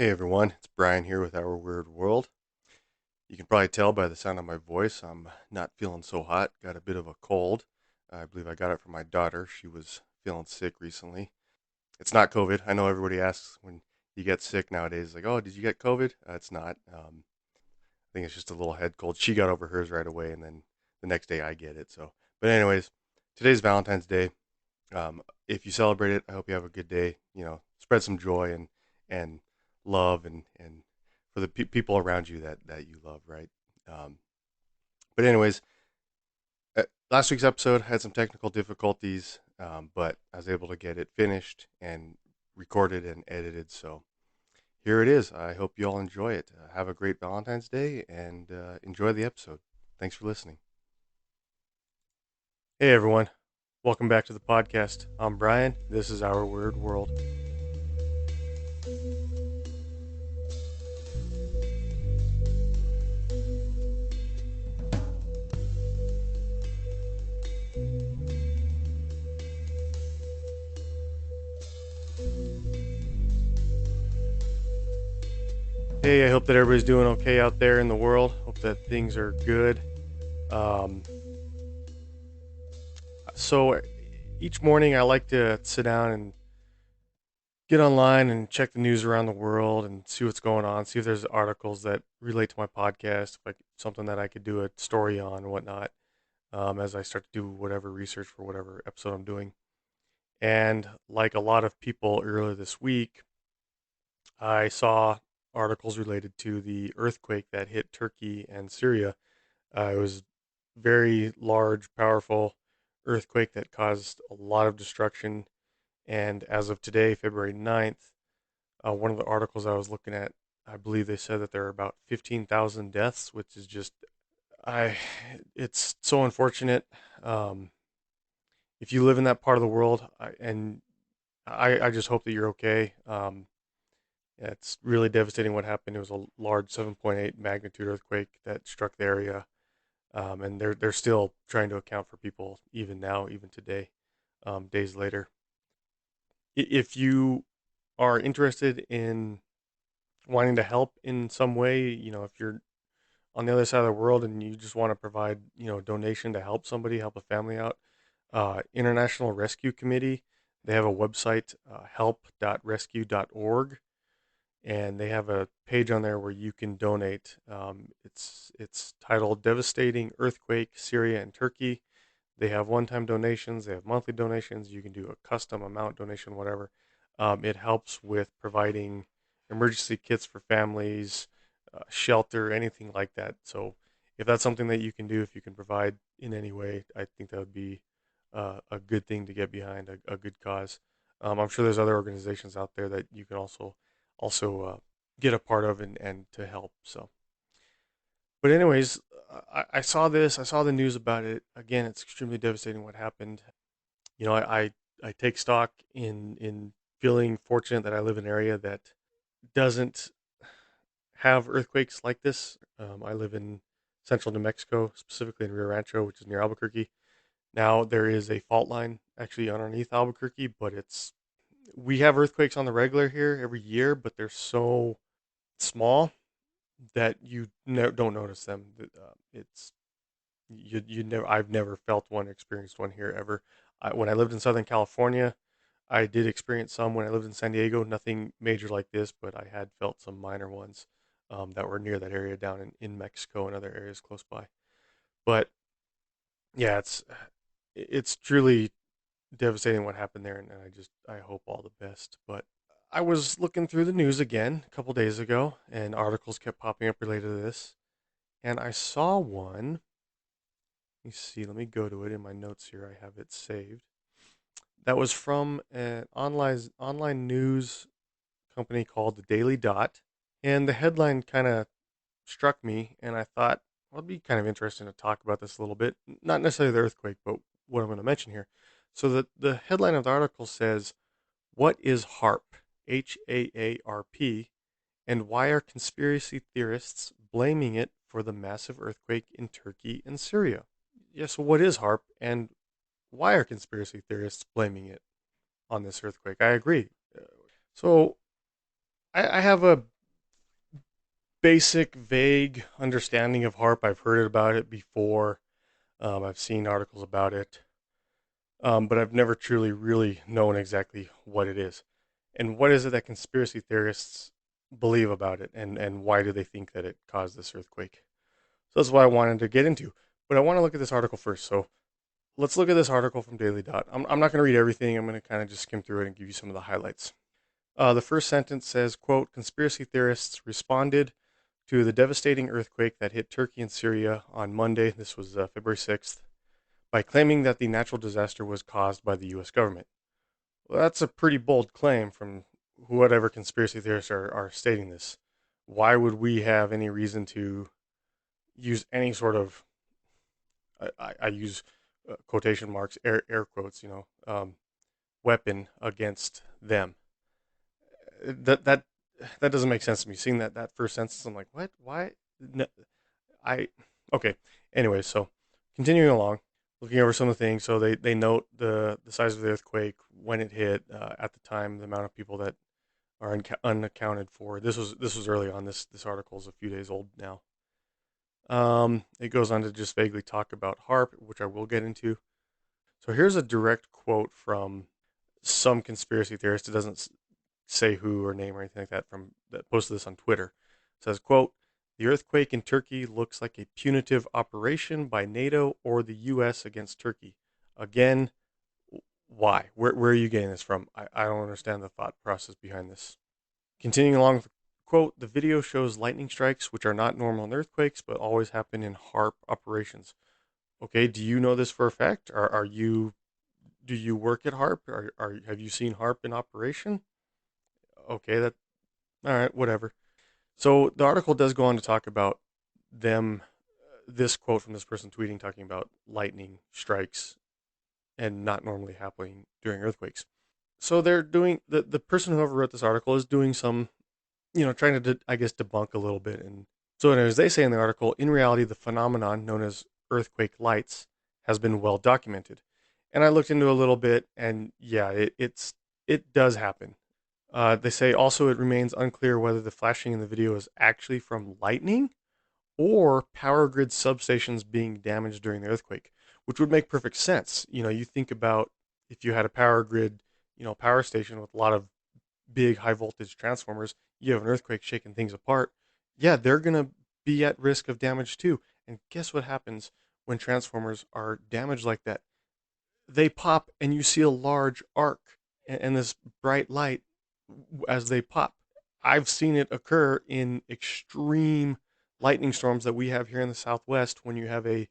Hey everyone, it's Brian here with Our Weird World. You can probably tell by the sound of my voice, I'm not feeling so hot. Got a bit of a cold. I believe I got it from my daughter. She was feeling sick recently. It's not COVID. I know everybody asks when you get sick nowadays, like, oh, did you get COVID? It's not. I think it's just a little head cold. She got over hers right away, and then the next day I get it. But anyways, today's Valentine's Day. If you celebrate it, I hope you have a good day. Spread some joy and love and for the people around you that you love, right? Um, but anyways, last week's episode had some technical difficulties, but I was able to get it finished and recorded and edited. So here it is. I hope you all enjoy it. Have a great Valentine's Day and enjoy the episode. Thanks for listening. Hey everyone, welcome back to the podcast. I'm Brian. This is Our Weird World. Hey, I hope that everybody's doing okay out there in the world. Hope that things are good. Um, so each morning I like to sit down and get online and check the news around the world and see what's going on, see if there's articles that relate to my podcast, if something that I could do a story on and whatnot, as I start to do whatever research for whatever episode I'm doing. And like a lot of people earlier this week, I saw articles related to the earthquake that hit Turkey and Syria. It was very large, powerful earthquake that caused a lot of destruction. And as of today, February 9th, one of the articles I was looking at, I believe they said that there are about 15,000 deaths, which is just, I, it's so unfortunate. Um, if you live in that part of the world, I just hope that you're okay. Yeah, it's really devastating what happened. It was a large 7.8 magnitude earthquake that struck the area, and they're still trying to account for people even now, even today, days later. If you are interested in wanting to help in some way, if you're on the other side of the world and you just want to provide, a donation to help somebody, help a family out, International Rescue Committee, they have a website, help.rescue.org, and they have a page on there where you can donate. It's titled "Devastating Earthquake, Syria and Turkey." They have one-time donations. They have monthly donations. You can do a custom amount donation, whatever. It helps with providing emergency kits for families, shelter, anything like that. So if that's something that you can do, if you can provide in any way, I think that would be a good thing to get behind, a good cause. I'm sure there's other organizations out there that you can also get a part of and to help. So, but anyways, I saw this. I saw the news about it. Again, it's extremely devastating what happened. I take stock in feeling fortunate that I live in an area that doesn't have earthquakes like this. I live in central New Mexico, specifically in Rio Rancho, which is near Albuquerque. Now there is a fault line actually underneath Albuquerque, but it's we have earthquakes on the regular here every year, but they're so small that you don't notice them. It's you never. I've never felt one, experienced one here ever. When I lived in Southern California, I did experience some. When I lived in San Diego, nothing major like this, but I had felt some minor ones that were near that area down in Mexico and other areas close by. But yeah, it's truly devastating what happened there, and I hope all the best. But I was looking through the news again a couple days ago, and articles kept popping up related to this, and I saw one. Let me see. Let me go to it in my notes here. I have it saved. That was from an online news company called the Daily Dot, and the headline kind of struck me, and I thought, well, it'd be kind of interesting to talk about this a little bit. Not necessarily the earthquake, but what I'm going to mention here. So the headline of the article says, "What is HAARP? HAARP, and why are conspiracy theorists blaming it for the massive earthquake in Turkey and Syria?" Yeah, so what is HAARP, and why are conspiracy theorists blaming it on this earthquake? I agree. So I have a basic, vague understanding of HAARP. I've heard about it before. I've seen articles about it, but I've never truly, really known exactly what it is. And what is it that conspiracy theorists believe about it, and why do they think that it caused this earthquake? So that's what I wanted to get into. But I want to look at this article first. So let's look at this article from Daily Dot. I'm not going to read everything. I'm going to kind of just skim through it and give you some of the highlights. The first sentence says, quote, conspiracy theorists responded to the devastating earthquake that hit Turkey and Syria on Monday, this was February 6th, by claiming that the natural disaster was caused by the U.S. government. Well, that's a pretty bold claim from whatever conspiracy theorists are stating this. Why would we have any reason to use any sort of, I use quotation marks, air quotes, weapon against them? That doesn't make sense to me. Seeing that first sentence, I'm like, what? Why? No, I okay. Anyway, so continuing along, looking over some of the things. So they note the size of the earthquake when it hit at the time, the amount of people that are unaccounted for. This was early on. This article is a few days old now. It goes on to just vaguely talk about HARP, which I will get into. So here's a direct quote from some conspiracy theorist. It doesn't say who or name or anything like that from that posted this on Twitter. It says, quote, the earthquake in Turkey looks like a punitive operation by NATO or the US against Turkey. Again, why? Where are you getting this from? I don't understand the thought process behind this. Continuing along, quote, the video shows lightning strikes, which are not normal in earthquakes, but always happen in HARP operations. Okay, do you know this for a fact? Are you do you work at HARP? Have you seen HARP in operation? Okay, that all right, whatever. So the article does go on to talk about them. This quote from this person tweeting talking about lightning strikes and not normally happening during earthquakes. So they're doing the person whoever wrote this article is doing some, trying to I guess debunk a little bit. And so anyways, they say in the article, in reality, the phenomenon known as earthquake lights has been well documented. And I looked into a little bit, and yeah, it does happen. They say also it remains unclear whether the flashing in the video is actually from lightning or power grid substations being damaged during the earthquake, which would make perfect sense. You think about if you had a power grid, power station with a lot of big high voltage transformers, you have an earthquake shaking things apart. Yeah, they're going to be at risk of damage too. And guess what happens when transformers are damaged like that? They pop and you see a large arc and this bright light as they pop. I've seen it occur in extreme lightning storms that we have here in the Southwest when you have a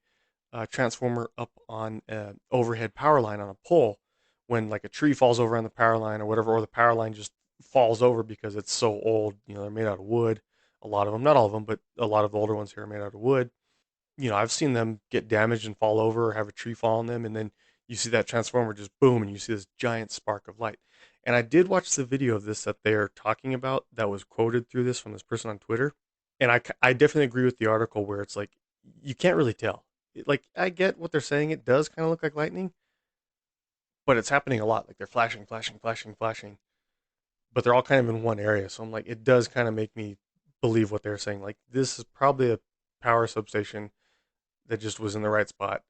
transformer up on an overhead power line on a pole. When like a tree falls over on the power line or whatever, or the power line just falls over because it's so old. They're made out of wood. A lot of them, not all of them, but a lot of the older ones here are made out of wood. I've seen them get damaged and fall over or have a tree fall on them, and then you see that transformer just boom, and you see this giant spark of light. And I did watch the video of this that they're talking about that was quoted through this from this person on Twitter, and I definitely agree with the article where it's like you can't really tell. Like I get what they're saying; it does kind of look like lightning, but it's happening a lot. Like they're flashing, flashing, flashing, flashing, but they're all kind of in one area. So I'm like, it does kind of make me believe what they're saying. Like this is probably a power substation that just was in the right spot,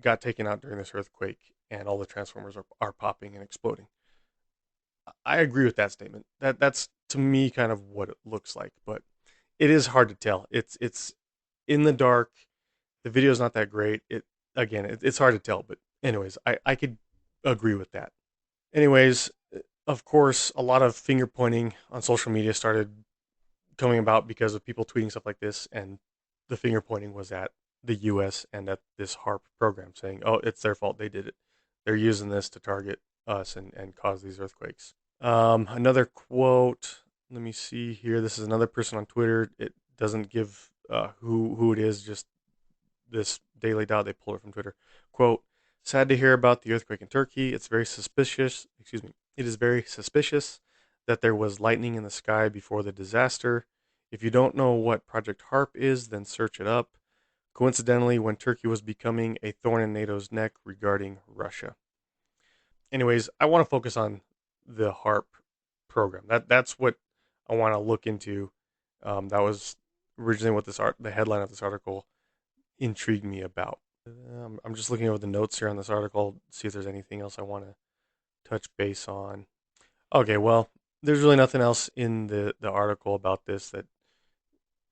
got taken out during this earthquake, and all the transformers are popping and exploding. I agree with that statement. That's to me kind of what it looks like, but it is hard to tell. It's in the dark. The video's not that great. It's hard to tell, but anyways, I could agree with that. Anyways, of course, a lot of finger pointing on social media started coming about because of people tweeting stuff like this, and the finger pointing was at the U.S. and at this HARP program, saying, "Oh, it's their fault. They did it. They're using this to target us and cause these earthquakes." Another quote. Let me see here. This is another person on Twitter. It doesn't give who it is. Just this Daily Dot. They pulled it from Twitter. Quote: sad to hear about the earthquake in Turkey. It's very suspicious. Excuse me. It is very suspicious that there was lightning in the sky before the disaster. If you don't know what Project HARP is, then search it up. Coincidentally, when Turkey was becoming a thorn in NATO's neck regarding Russia. Anyways, I want to focus on the HARP program. That's what I want to look into. That was originally what the headline of this article intrigued me about. I'm just looking over the notes here on this article, see if there's anything else I want to touch base on. Okay, well, there's really nothing else in the article about this that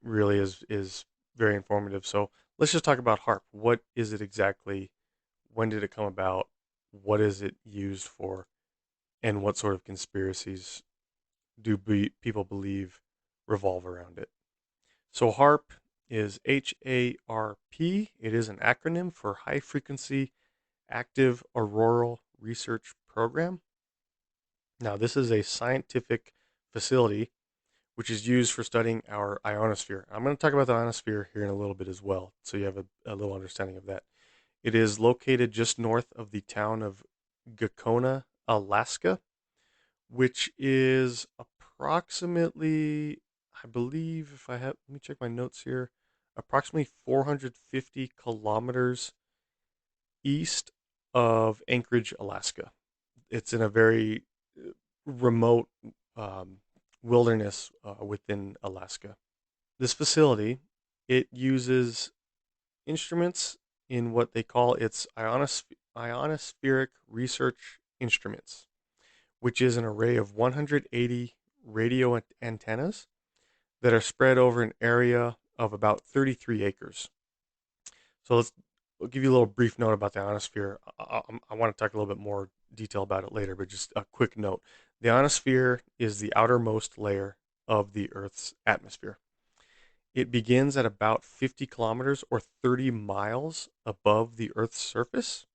really is very informative. So let's just talk about HAARP. What is it exactly? When did it come about? What is it used for? And what sort of conspiracies do people believe revolve around it? So HAARP is HARP. It is an acronym for High Frequency Active Auroral Research Program. Now, this is a scientific facility which is used for studying our ionosphere. I'm going to talk about the ionosphere here in a little bit as well, so you have a little understanding of that. It is located just north of the town of Gakona, Alaska, which is approximately, I believe, if I have, let me check my notes here, approximately 450 kilometers east of Anchorage, Alaska. It's in a very remote um, wilderness within Alaska. This facility, it uses instruments in what they call its ionospheric research instruments, which is an array of 180 radio antennas that are spread over an area of about 33 acres. So I'll give you a little brief note about the ionosphere. I want to talk a little bit more detail about it later, but just a quick note. The ionosphere is the outermost layer of the Earth's atmosphere. It begins at about 50 kilometers or 30 miles above the Earth's surface.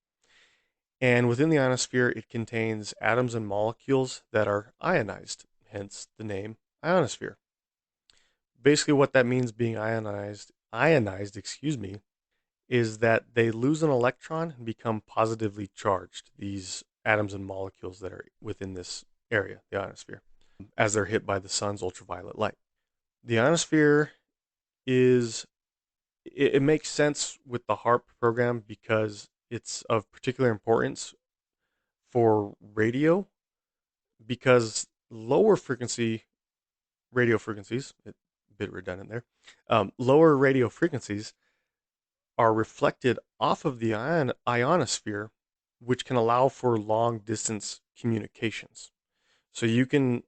And within the ionosphere, it contains atoms and molecules that are ionized, hence the name ionosphere. Basically, what that means being ionized, excuse me, is that they lose an electron and become positively charged, these atoms and molecules that are within this area, the ionosphere, as they're hit by the sun's ultraviolet light. The ionosphere is, it makes sense with the HAARP program because it's of particular importance for radio, because lower frequency radio frequencies, a bit redundant there, lower radio frequencies are reflected off of the ionosphere, which can allow for long distance communications. So you can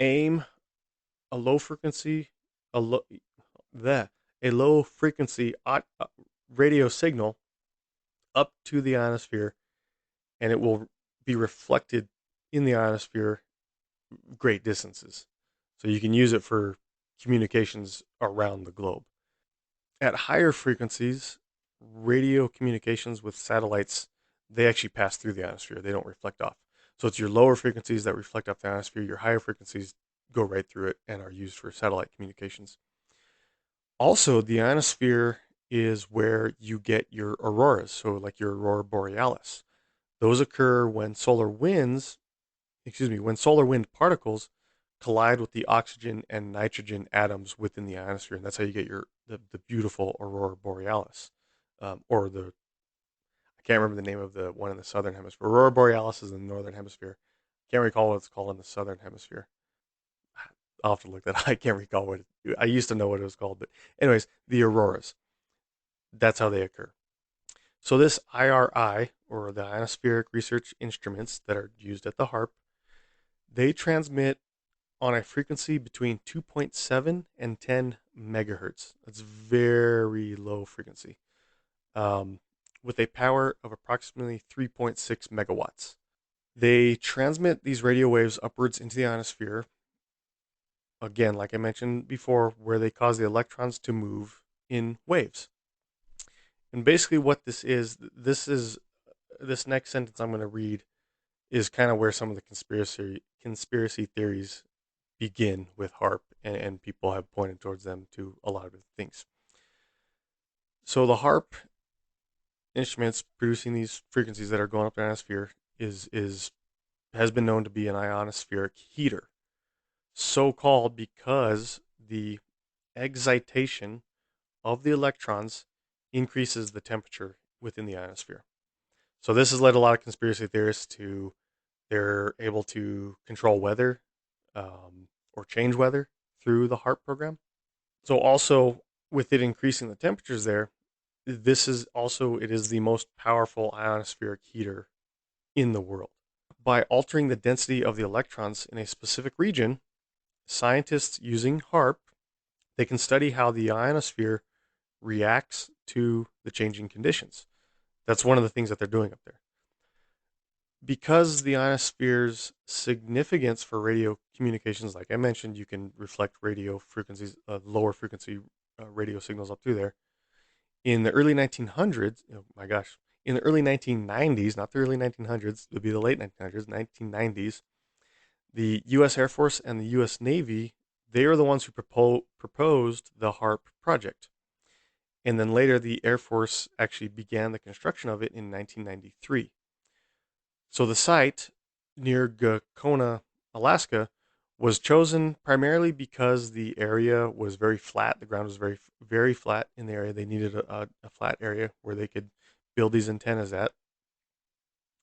aim a low frequency, a low, a low frequency radio signal up to the ionosphere, and it will be reflected in the ionosphere great distances. So you can use it for communications around the globe. At higher frequencies, radio communications with satellites, they actually pass through the ionosphere. They don't reflect off. So it's your lower frequencies that reflect off the ionosphere. Your higher frequencies go right through it and are used for satellite communications. Also, the ionosphere is where you get your auroras, so like your aurora borealis. Those occur when when solar wind particles collide with the oxygen and nitrogen atoms within the ionosphere, and that's how you get the beautiful aurora borealis, or the I can't remember the name of the one in the southern hemisphere. Aurora borealis is in the northern hemisphere. Can't recall what it's called in the southern hemisphere. I'll have to look that. I can't recall I used to know what it was called, but anyways, the auroras. That's how they occur. So this IRI, or the ionospheric research instruments that are used at the HARP, they transmit on a frequency between 2.7 and 10 megahertz. That's very low frequency, with a power of approximately 3.6 megawatts. They transmit these radio waves upwards into the ionosphere. Again, like I mentioned before, where they cause the electrons to move in waves. And basically, what this next sentence I'm going to read is kind of where some of the conspiracy theories begin with HARP, and people have pointed towards them to a lot of things. So the HARP instruments producing these frequencies that are going up in the ionosphere is has been known to be an ionospheric heater, so called because the excitation of the electrons increases the temperature within the ionosphere. So this has led a lot of conspiracy theorists to they're able to control weather, or change weather through the HAARP program. So also with it increasing the temperatures there, this is also it is the most powerful ionospheric heater in the world. By altering the density of the electrons in a specific region, scientists using HAARP, they can study how the ionosphere reacts to the changing conditions. That's one of the things that they're doing up there. Because the ionosphere's significance for radio communications, like I mentioned, you can reflect radio frequencies, lower frequency radio signals up through there. In the early 1900s, oh my gosh, in the early 1990s, not the early 1900s, it would be the late 1900s, 1990s, the U.S. Air Force and the U.S. Navy, they are the ones who proposed the HAARP project. And then later, the Air Force actually began the construction of it in 1993. So the site near Gakona, Alaska, was chosen primarily because the area was very flat. The ground was very, very flat in the area. They needed a flat area where they could build these antennas at.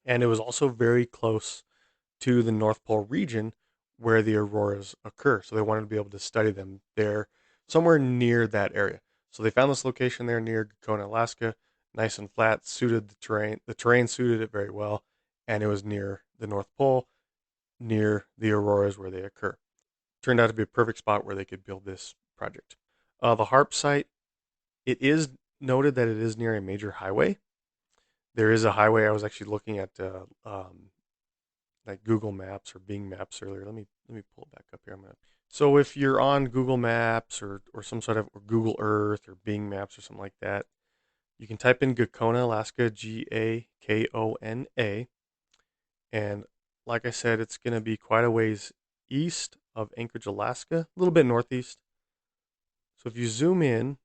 And it was also very close to the North Pole region where the auroras occur. So they wanted to be able to study them there, somewhere near that area. So they found this location there near Gakona, Alaska, nice and flat, suited the terrain. The terrain suited it very well, and it was near the North Pole, near the auroras where they occur. Turned out to be a perfect spot where they could build this project. The HAARP site, it is noted that it is near a major highway. There is a highway. I was actually looking at like Google Maps or Bing Maps earlier. Let me pull it back up here. So if you're on Google Maps or some sort of or Google Earth or Bing Maps or something like that, you can type in Gakona, Alaska, Gakona, and like I said, it's going to be quite a ways east of Anchorage, Alaska, a little bit northeast. So if you zoom in,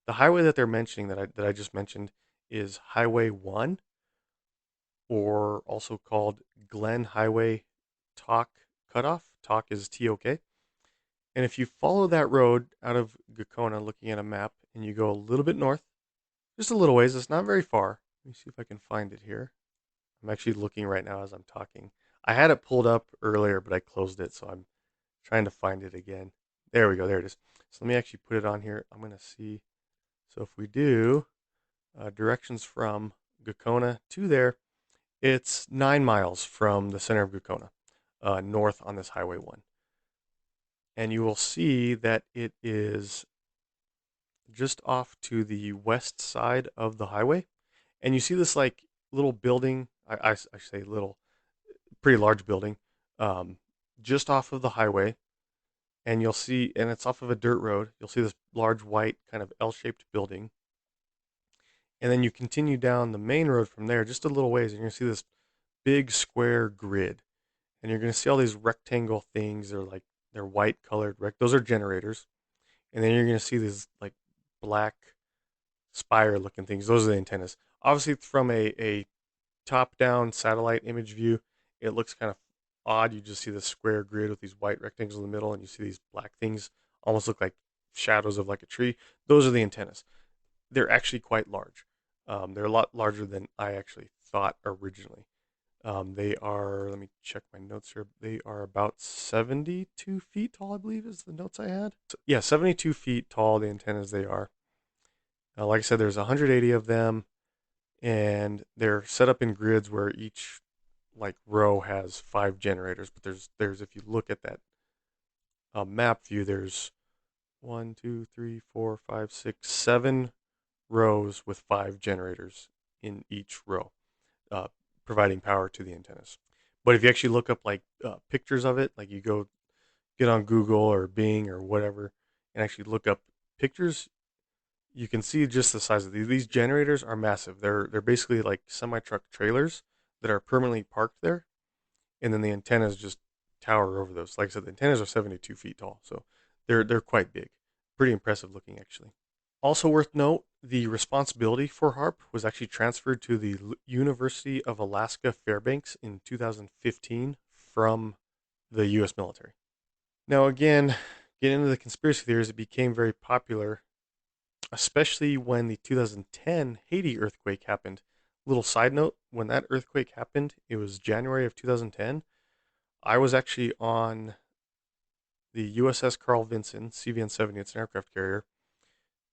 the highway that they're mentioning that I just mentioned is Highway 1, or also called Glen Highway Talk Cutoff. Talk is TOK. And if you follow that road out of Gakona, looking at a map, and you go a little bit north, just a little ways, it's not very far. Let me see if I can find it here. I'm actually looking right now as I'm talking. I had it pulled up earlier, but I closed it, so I'm trying to find it again. There we go. There it is. So let me actually put it on here. I'm going to see. So if we do directions from Gakona to there, it's 9 miles from the center of Gakona, north on this Highway 1. And you will see that it is just off to the west side of the highway. And you see this like little building, I say little, pretty large building, just off of the highway. And you'll see, and it's off of a dirt road. You'll see this large white kind of L-shaped building. And then you continue down the main road from there just a little ways, and you're going to see this big square grid. And you're going to see all these rectangle things. They're white colored. Those are generators. And then you're going to see these like black spire looking things. Those are the antennas. Obviously, from a top down satellite image view, it looks kind of odd. You just see the square grid with these white rectangles in the middle, and you see these black things almost look like shadows of like a tree. Those are the antennas. They're actually quite large. They're a lot larger than I actually thought originally. They are, let me check my notes here. They are about 72 feet tall, I believe is the notes I had. So, yeah, 72 feet tall, the antennas they are. Like I said, there's 180 of them, and they're set up in grids where each like row has 5 generators. But there's if you look at that map view, there's 1, 2, 3, 4, 5, 6, 7 rows with 5 generators in each row, providing power to the antennas. But if you actually look up like pictures of it, like you go get on Google or Bing or whatever, and actually look up pictures, you can see just the size of these. These generators are massive. They're basically like semi-truck trailers that are permanently parked there, and then the antennas just tower over those. Like I said, the antennas are 72 feet tall, so they're quite big. Pretty impressive looking, actually. Also worth note, the responsibility for HAARP was actually transferred to the University of Alaska Fairbanks in 2015 from the U.S. military. Now again, getting into the conspiracy theories, it became very popular, especially when the 2010 Haiti earthquake happened. Little side note, when that earthquake happened, it was January of 2010. I was actually on the USS Carl Vinson, CVN-70. It's an aircraft carrier.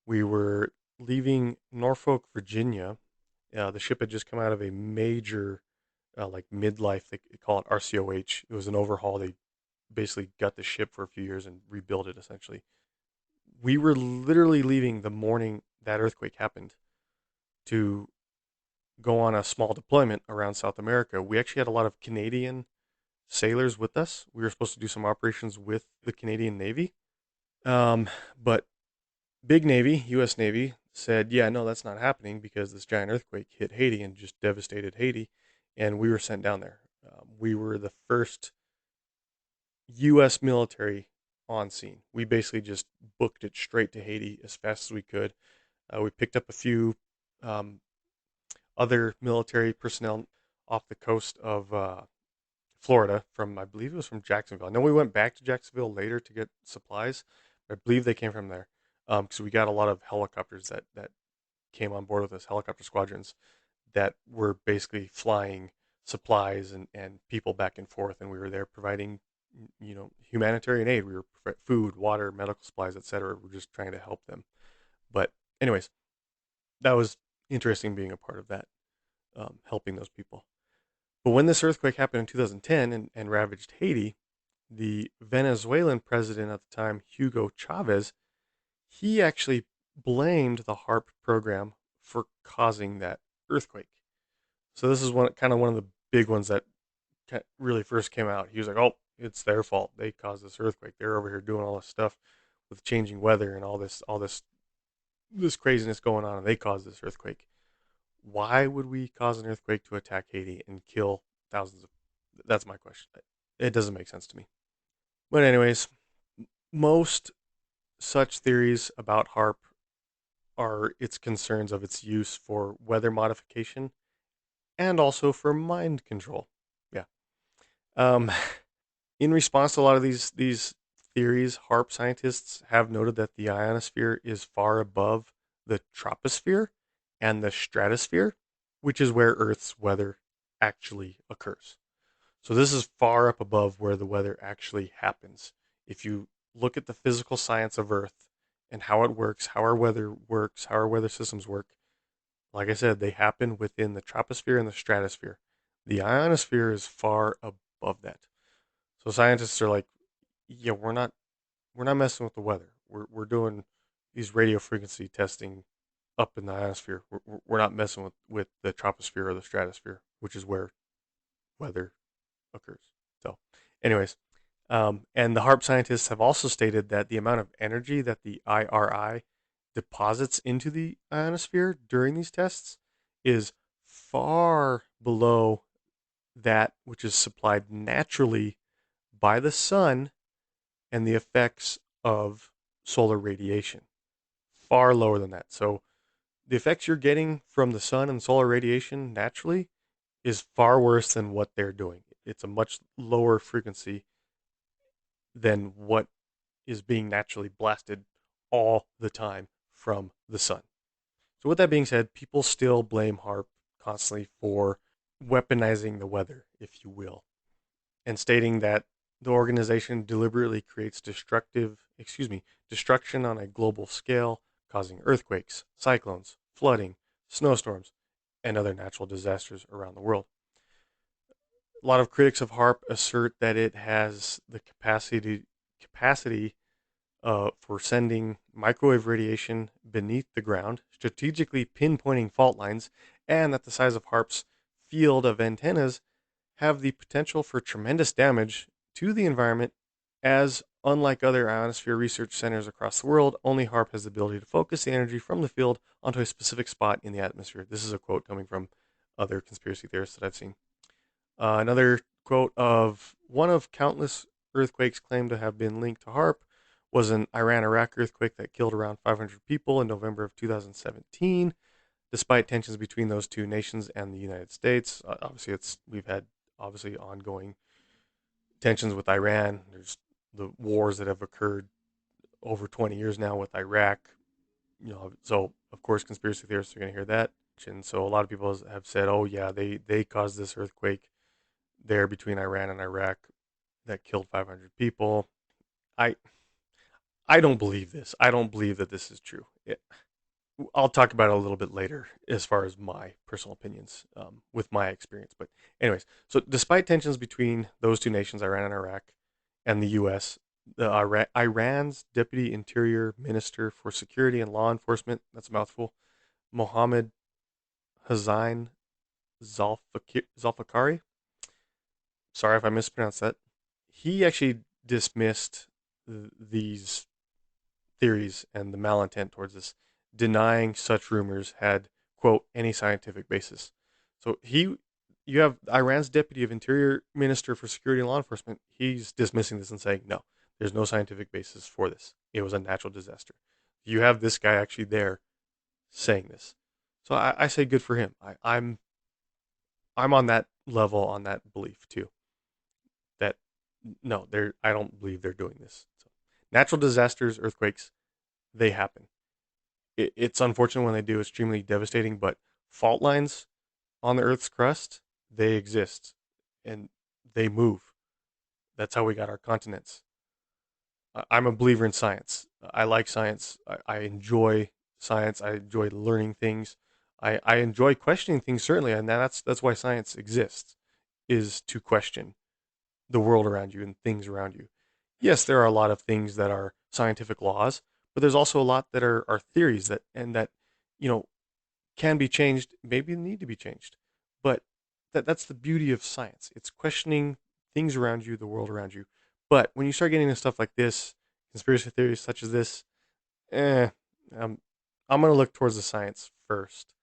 We were leaving Norfolk, Virginia. The ship had just come out of a major, like midlife. They call it RCOH. It was an overhaul. They basically got the ship for a few years and rebuilt it essentially. We were literally leaving the morning that earthquake happened to go on a small deployment around South America. We actually had a lot of Canadian sailors with us. We were supposed to do some operations with the Canadian Navy. But Big Navy, U.S. Navy, said, yeah, no, that's not happening because this giant earthquake hit Haiti and just devastated Haiti. And we were sent down there. We were the first U.S. military on scene. We basically just booked it straight to Haiti as fast as we could. We picked up a few um, other military personnel off the coast of Florida from, I believe it was from Jacksonville. I know we went back to Jacksonville later to get supplies, but I believe they came from there because we got a lot of helicopters that came on board with us, helicopter squadrons that were basically flying supplies and people back and forth, and we were there providing humanitarian aid. We were food, water, medical supplies, etc. We're just trying to help them. But anyways, that was interesting being a part of that, helping those people. But when this earthquake happened in 2010 and ravaged Haiti, the Venezuelan president at the time, Hugo Chavez, he actually blamed the HAARP program for causing that earthquake. So this is one of the big ones that really first came out. He was like, "Oh, it's their fault. They caused this earthquake. They're over here doing all this stuff with changing weather and all this craziness going on, and they caused this earthquake." Why would we cause an earthquake to attack Haiti and kill thousands of? That's my question. It doesn't make sense to me. But anyways, most such theories about HARP are its concerns of its use for weather modification and also for mind control. Yeah. Um, in response to a lot of these theories, HARP scientists have noted that the ionosphere is far above the troposphere and the stratosphere, which is where Earth's weather actually occurs. So this is far up above where the weather actually happens. If you look at the physical science of Earth and how it works, how our weather works, how our weather systems work, like I said, they happen within the troposphere and the stratosphere. The ionosphere is far above that. So scientists are like, yeah, we're not messing with the weather. We're doing these radio frequency testing up in the ionosphere. We're not messing with the troposphere or the stratosphere, which is where weather occurs. So, anyways, and the HARP scientists have also stated that the amount of energy that the IRI deposits into the ionosphere during these tests is far below that which is supplied naturally by the sun and the effects of solar radiation. Far lower than that. So the effects you're getting from the sun and solar radiation naturally is far worse than what they're doing. It's a much lower frequency than what is being naturally blasted all the time from the sun. So, with that being said, people still blame HARP constantly for weaponizing the weather, if you will, and stating that the organization deliberately creates destruction on a global scale, causing earthquakes, cyclones, flooding, snowstorms, and other natural disasters around the world. A lot of critics of HARP assert that it has the capacity for sending microwave radiation beneath the ground, strategically pinpointing fault lines, and that the size of HARP's field of antennas have the potential for tremendous damage to the environment, as unlike other ionosphere research centers across the world, only HARP has the ability to focus the energy from the field onto a specific spot in the atmosphere. This is a quote coming from other conspiracy theorists that I've seen. Another quote of one of countless earthquakes claimed to have been linked to HARP was an Iran-Iraq earthquake that killed around 500 people in November of 2017. Despite tensions between those two nations and the United States, obviously we've had obviously ongoing tensions with Iran. There's the wars that have occurred over 20 years now with Iraq. So of course conspiracy theorists are going to hear that, and so a lot of people have said, "Oh yeah, they caused this earthquake there between Iran and Iraq that killed 500 people." I I don't believe this. I don't believe that this is true. I'll talk about it a little bit later as far as my personal opinions with my experience. But anyways, so despite tensions between those two nations, Iran and Iraq, and the U.S., Iran's Deputy Interior Minister for Security and Law Enforcement, that's a mouthful, Mohammed Hussein Zalfakari, sorry if I mispronounced that, he actually dismissed these theories and the malintent towards this, denying such rumors had, quote, any scientific basis. So you have Iran's Deputy of Interior Minister for Security and Law Enforcement. He's dismissing this and saying, no, there's no scientific basis for this. It was a natural disaster. You have this guy actually there saying this. So I say good for him. I'm on that level, on that belief too. That no, I don't believe they're doing this. So, natural disasters, earthquakes, they happen. It's unfortunate when they do, extremely devastating, but fault lines on the Earth's crust, they exist and they move. That's how we got our continents. I'm a believer in science. I like science. I enjoy science. I enjoy learning things. I enjoy questioning things, certainly, and that's why science exists, is to question the world around you and things around you. Yes, there are a lot of things that are scientific laws, but there's also a lot that are theories that you know can be changed, maybe need to be changed. But that's the beauty of science. It's questioning things around you, the world around you. But when you start getting into stuff like this, conspiracy theories such as this, eh, um, I'm gonna look towards the science first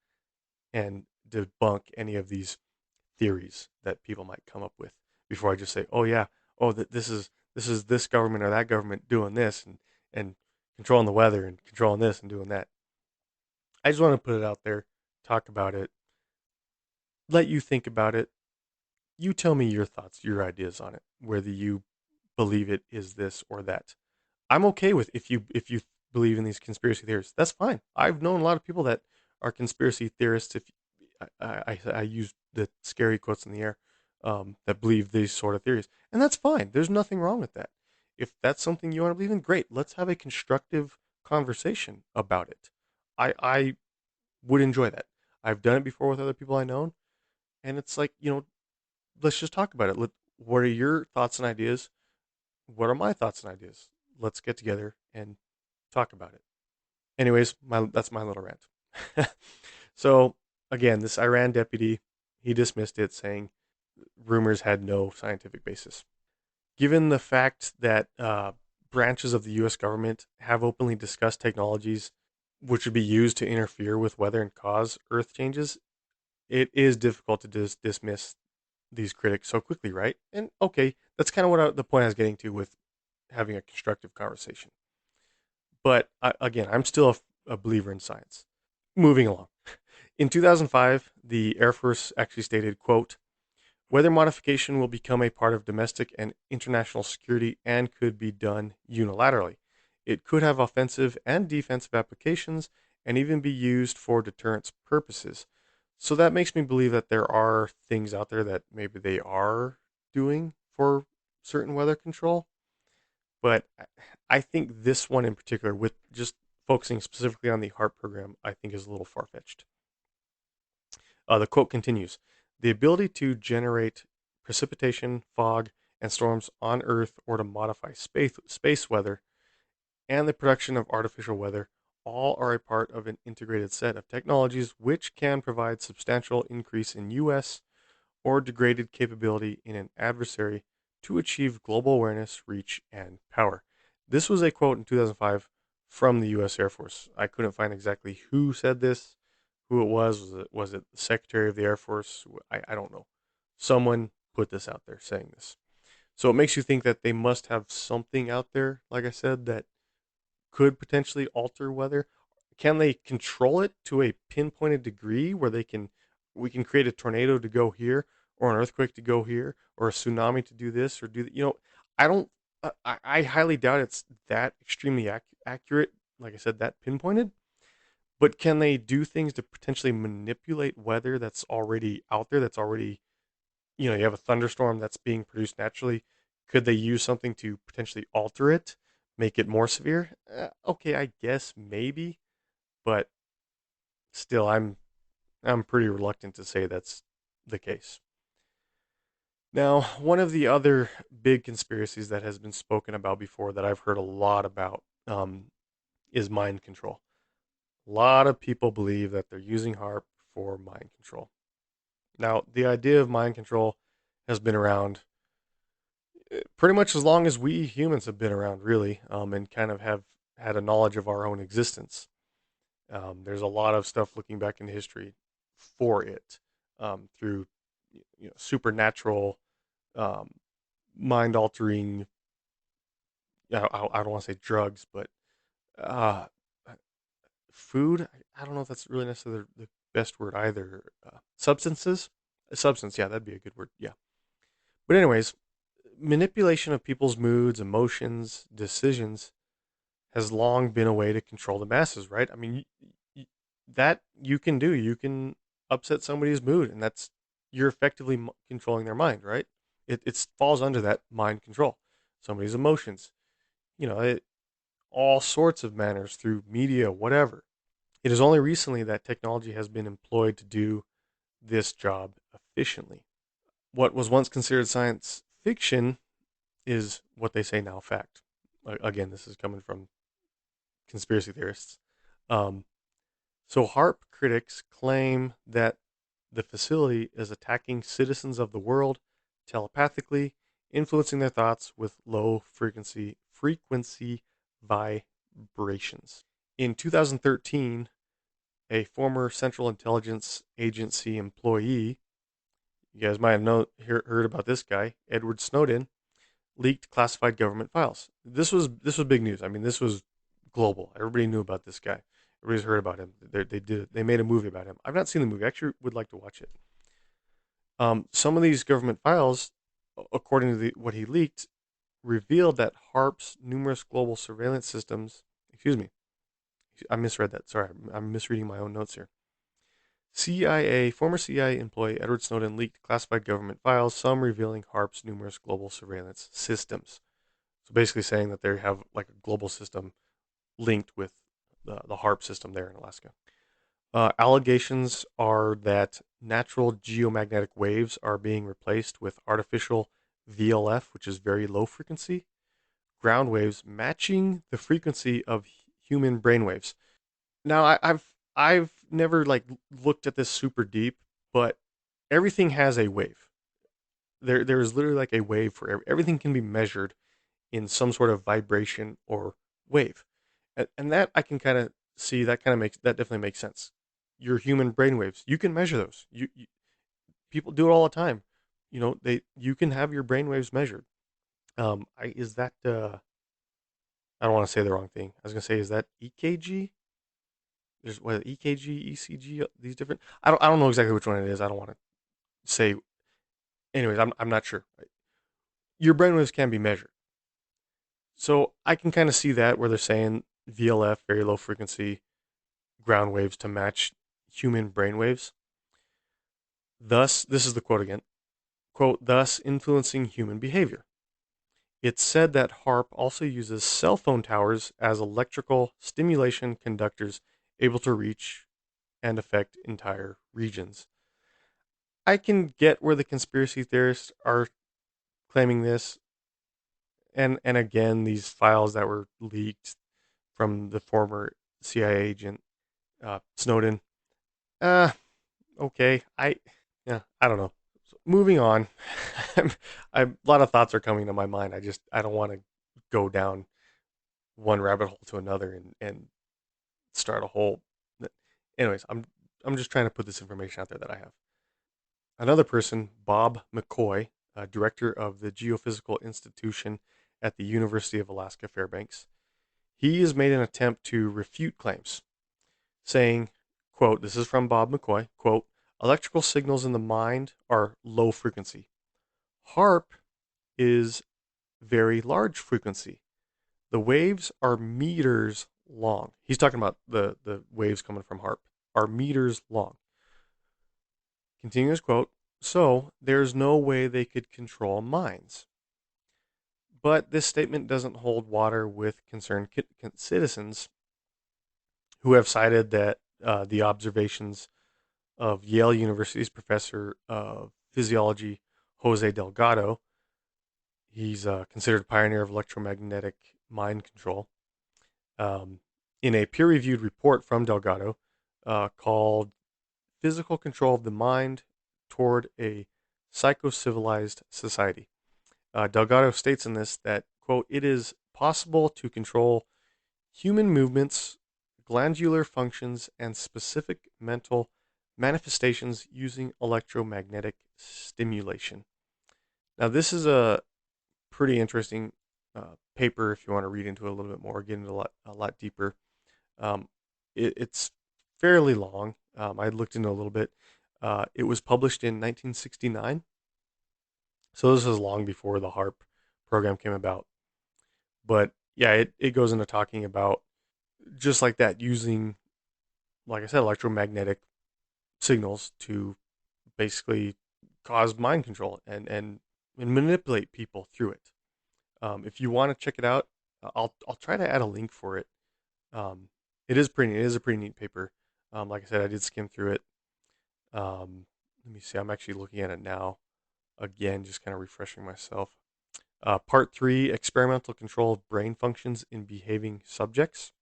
and debunk any of these theories that people might come up with before I just say, oh yeah, oh that this is this government or that government doing this and controlling the weather and controlling this and doing that. I just want to put it out there, talk about it, let you think about it. You tell me your thoughts, your ideas on it, whether you believe it is this or that. I'm okay with if you believe in these conspiracy theories. That's fine. I've known a lot of people that are conspiracy theorists. If I use the scary quotes in the air, that believe these sort of theories, and that's fine. There's nothing wrong with that. If that's something you want to believe in, great. Let's have a constructive conversation about it. I would enjoy that. I've done it before with other people I know, and it's like, let's just talk about it. What are your thoughts and ideas? What are my thoughts and ideas? Let's get together and talk about it. Anyways, that's my little rant. So again, this Iran deputy, he dismissed it, saying rumors had no scientific basis. Given the fact that branches of the U.S. government have openly discussed technologies which would be used to interfere with weather and cause Earth changes, it is difficult to dismiss these critics so quickly, right? And okay, that's kind of the point I was getting to with having a constructive conversation. But again, I'm still a believer in science. Moving along. In 2005, the Air Force actually stated, quote, weather modification will become a part of domestic and international security and could be done unilaterally. It could have offensive and defensive applications and even be used for deterrence purposes. So that makes me believe that there are things out there that maybe they are doing for certain weather control. But I think this one in particular, with just focusing specifically on the HAARP program, I think is a little far fetched. The quote continues: the ability to generate precipitation, fog, and storms on Earth or to modify space weather and the production of artificial weather all are a part of an integrated set of technologies which can provide substantial increase in U.S. or degraded capability in an adversary to achieve global awareness, reach, and power. This was a quote in 2005 from the U.S. Air Force. I couldn't find exactly who said this, who it was. Was it the Secretary of the Air Force? I don't know. Someone put this out there saying this. So it makes you think that they must have something out there, like I said, that could potentially alter weather. Can they control it to a pinpointed degree where we can create a tornado to go here or an earthquake to go here or a tsunami to do this or do that? I don't. I highly doubt it's that extremely accurate. Like I said, that pinpointed. But can they do things to potentially manipulate weather that's already out there? That's already, you have a thunderstorm that's being produced naturally. Could they use something to potentially alter it? make it more severe? Okay, I guess maybe, but still, I'm pretty reluctant to say that's the case. Now, one of the other big conspiracies that has been spoken about before that I've heard a lot about is mind control. A lot of people believe that they're using HAARP for mind control. Now, the idea of mind control has been around pretty much as long as we humans have been around, really, and kind of have had a knowledge of our own existence. There's a lot of stuff looking back in history for it through supernatural, um, mind altering. I don't want to say drugs, but uh, food. I don't know if that's really necessarily the best word either. Substances, a substance. Yeah, that'd be a good word. Yeah. But anyways, manipulation of people's moods, emotions, decisions has long been a way to control the masses, right? I mean, that you can do. You can upset somebody's mood, and that's you're effectively controlling their mind, right? It falls under that mind control. Somebody's emotions, all sorts of manners through media, whatever. It is only recently that technology has been employed to do this job efficiently. What was once considered science fiction is what they say now fact. Again, this is coming from conspiracy theorists. Um, so HARP critics claim that the facility is attacking citizens of the world telepathically, influencing their thoughts with low frequency vibrations. In 2013, a former Central Intelligence Agency employee, you guys might have heard about this guy, Edward Snowden, leaked classified government files. This was big news. I mean, this was global. Everybody knew about this guy. Everybody's heard about him. They made a movie about him. I've not seen the movie. I actually would like to watch it. Some of these government files, according to what he leaked, revealed that HARP's numerous global surveillance systems. Excuse me, I misread that. Sorry, I'm misreading my own notes here. Former CIA employee Edward Snowden leaked classified government files, some revealing HARP's numerous global surveillance systems. So basically saying that they have like a global system linked with the HARP system there in Alaska. Allegations are that natural geomagnetic waves are being replaced with artificial VLF, which is very low frequency, ground waves matching the frequency of human brain waves. Now, I've never like looked at this super deep, but everything has a wave. There is literally like a wave for everything can be measured in some sort of vibration or wave. And that I can kind of see that kind of makes that definitely makes sense. Your human brain waves, you can measure those. People do it all the time. You can have your brain waves measured. Is that I don't want to say the wrong thing. I was gonna say, is that EKG? There's what EKG, ECG, these different. I don't know exactly which one it is. I don't want to say. Anyways, I'm not sure. Your brain waves can be measured. So I can kind of see that where they're saying VLF, very low frequency ground waves to match human brain waves. Thus, this is the quote again, quote, thus influencing human behavior. It's said that HARP also uses cell phone towers as electrical stimulation conductors able to reach and affect entire regions. I can get where the conspiracy theorists are claiming this. And again, these files that were leaked from the former CIA agent Snowden. Uh, okay. I don't know. So moving on. A lot of thoughts are coming to my mind. I don't want to go down one rabbit hole to another and start a whole. Anyways, I'm just trying to put this information out there that I have. Another person, Bob McCoy, director of the Geophysical Institution at the University of Alaska Fairbanks, he has made an attempt to refute claims, saying, quote, this is from Bob McCoy, quote, electrical signals in the mind are low frequency. HARP is very large frequency. The waves are meters long. He's talking about the waves coming from HARP are meters long. Continuing his quote, so there's no way they could control minds. But this statement doesn't hold water with concerned citizens who have cited that the observations of Yale University's professor of physiology, Jose Delgado, he's considered a pioneer of electromagnetic mind control, um, in a peer reviewed report from Delgado called Physical Control of the Mind Toward a Psycho-Civilized Society. Delgado states in this that, quote, it is possible to control human movements, glandular functions, and specific mental manifestations using electromagnetic stimulation. Now, this is a pretty interesting paper if you want to read into it a little bit more, get into a lot deeper. Um, it's fairly long. I looked into a little bit. It was published in 1969, so this is long before the HAARP program came about. But yeah, it goes into talking about just like that, using, like I said, electromagnetic signals to basically cause mind control and manipulate people through it. If you want to check it out, I'll try to add a link for it. Um, it is a pretty neat paper. Like I said, I did skim through it. Let me see. I'm actually looking at it now again, just kind of refreshing myself. Part three: experimental control of brain functions in behaving subjects.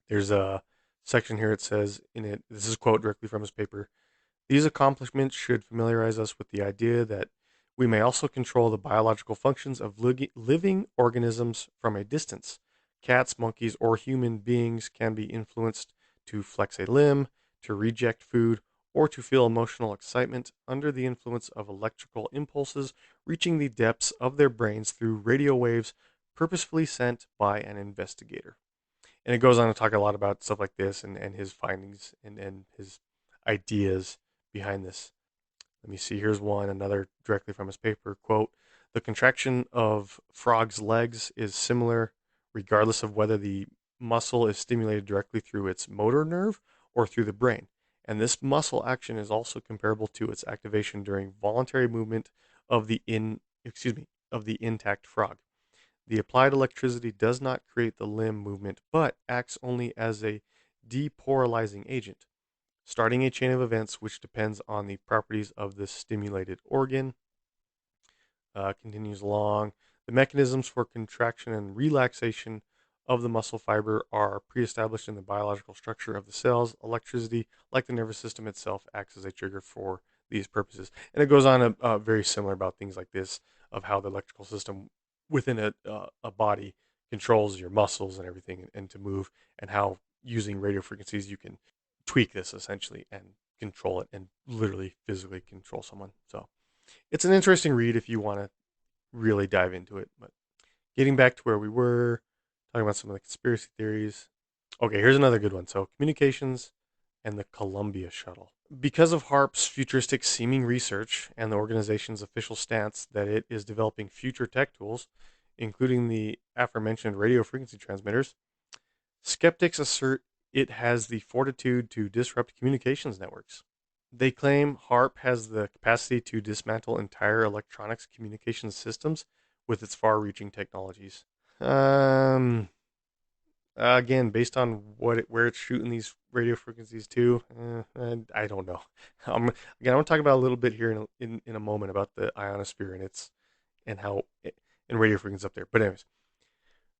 There's a section here. It says in it. This is a quote directly from his paper. These accomplishments should familiarize us with the idea that we may also control the biological functions of living organisms from a distance. Cats, monkeys, or human beings can be influenced to flex a limb, to reject food, or to feel emotional excitement under the influence of electrical impulses reaching the depths of their brains through radio waves purposefully sent by an investigator. And it goes on to talk a lot about stuff like this and his findings and his ideas behind this. Let me see. Here's one, another directly from his paper. Quote, the contraction of frogs' legs is similar regardless of whether the muscle is stimulated directly through its motor nerve or through the brain. And this muscle action is also comparable to its activation during voluntary movement of the intact frog. The applied electricity does not create the limb movement, but acts only as a depolarizing agent, starting a chain of events which depends on the properties of the stimulated organ. Continues along. The mechanisms for contraction and relaxation of the muscle fiber are pre-established in the biological structure of the cells. Electricity, like the nervous system itself, acts as a trigger for these purposes. And it goes on very similar about things like this, of how the electrical system within a body controls your muscles and everything, and to move, and how using radio frequencies you can tweak this essentially and control it and literally physically control someone. So it's an interesting read if you want to really dive into it. But getting back to where we were, talking about some of the conspiracy theories. Okay, here's another good one. So communications and the Columbia shuttle. Because of HARP's futuristic seeming research and the organization's official stance that it is developing future tech tools, including the aforementioned radio frequency transmitters, skeptics assert it has the fortitude to disrupt communications networks. They claim HARP has the capacity to dismantle entire electronics communications systems with its far-reaching technologies. Um, Again, based on where it's shooting these radio frequencies to, I don't know. Again, I'm going to talk about a little bit here in a moment about the ionosphere and its and how and radio frequencies up there. But anyways,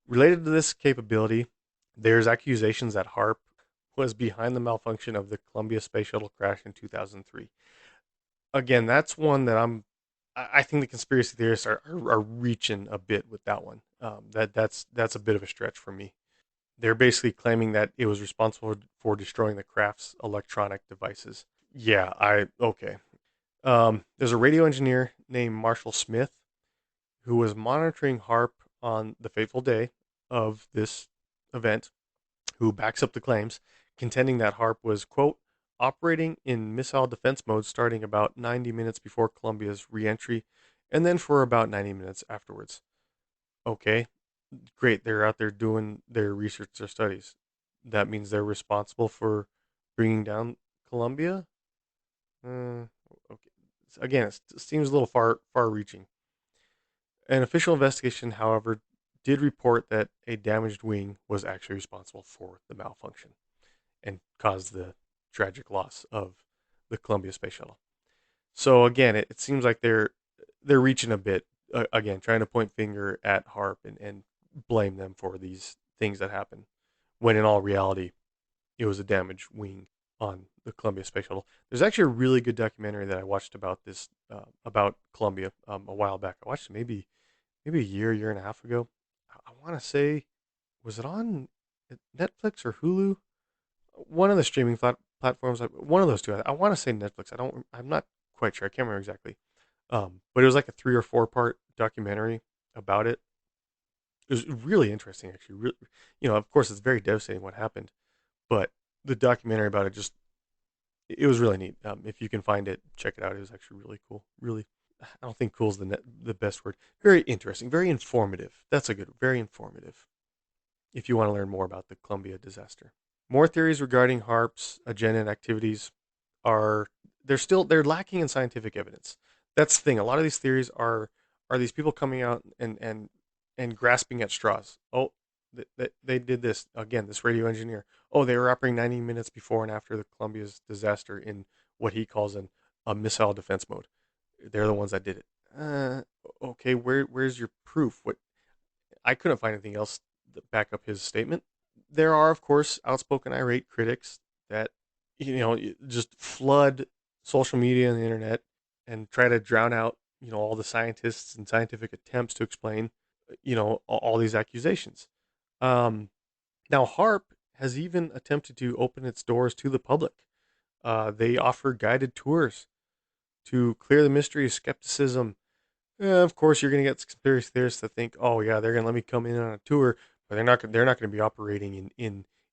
related to this capability, there's accusations that HARP was behind the malfunction of the Columbia Space Shuttle crash in 2003. Again, that's one that I think the conspiracy theorists are reaching a bit with that one. That's a bit of a stretch for me. They're basically claiming that it was responsible for destroying the craft's electronic devices. Yeah, I okay. There's a radio engineer named Marshall Smith who was monitoring HARP on the fateful day of this event, who backs up the claims, contending that HARP was, quote, operating in missile defense mode starting about 90 minutes before Columbia's reentry and then for about 90 minutes afterwards. Okay, great. They're out there doing their research, their studies. That means they're responsible for bringing down Columbia? Okay. Again, it seems a little far reaching. An official investigation, however, did report that a damaged wing was actually responsible for the malfunction and caused the tragic loss of the Columbia space shuttle. So again, it seems like they're reaching a bit, again, trying to point finger at HAARP and blame them for these things that happen, when in all reality, it was a damaged wing on the Columbia space shuttle. There's actually a really good documentary that I watched about this, about Columbia, a while back. I watched it maybe a year and a half ago. I want to say, was it on Netflix or Hulu? One of the streaming platforms, one of those two. I want to say Netflix. I'm not quite sure. I can't remember exactly. But it was like a 3 or 4 part documentary about it. It was really interesting, actually. Of course, it's very devastating what happened, but the documentary about it it was really neat. If you can find it, check it out. It was actually really cool. Really, I don't think cool is the best word. Very interesting, very informative. That's a good, very informative. If you want to learn more about the Columbia disaster. More theories regarding HARP's agenda and activities are they're lacking in scientific evidence. That's the thing. A lot of these theories are these people coming out and grasping at straws. Oh, they did this again. This radio engineer. Oh, they were operating 90 minutes before and after the Columbia's disaster in what he calls a missile defense mode. They're the ones that did it. Okay, where's your proof? What I couldn't find anything else that back up his statement. There are, of course, outspoken irate critics that just flood social media and the internet and try to drown out all the scientists and scientific attempts to explain all these accusations. Um, Now HARP has even attempted to open its doors to the public. They offer guided tours to clear the mystery of skepticism. Of course, you're going to get conspiracy theorists that think, "Oh yeah, they're going to let me come in on a tour," but they're not going to be operating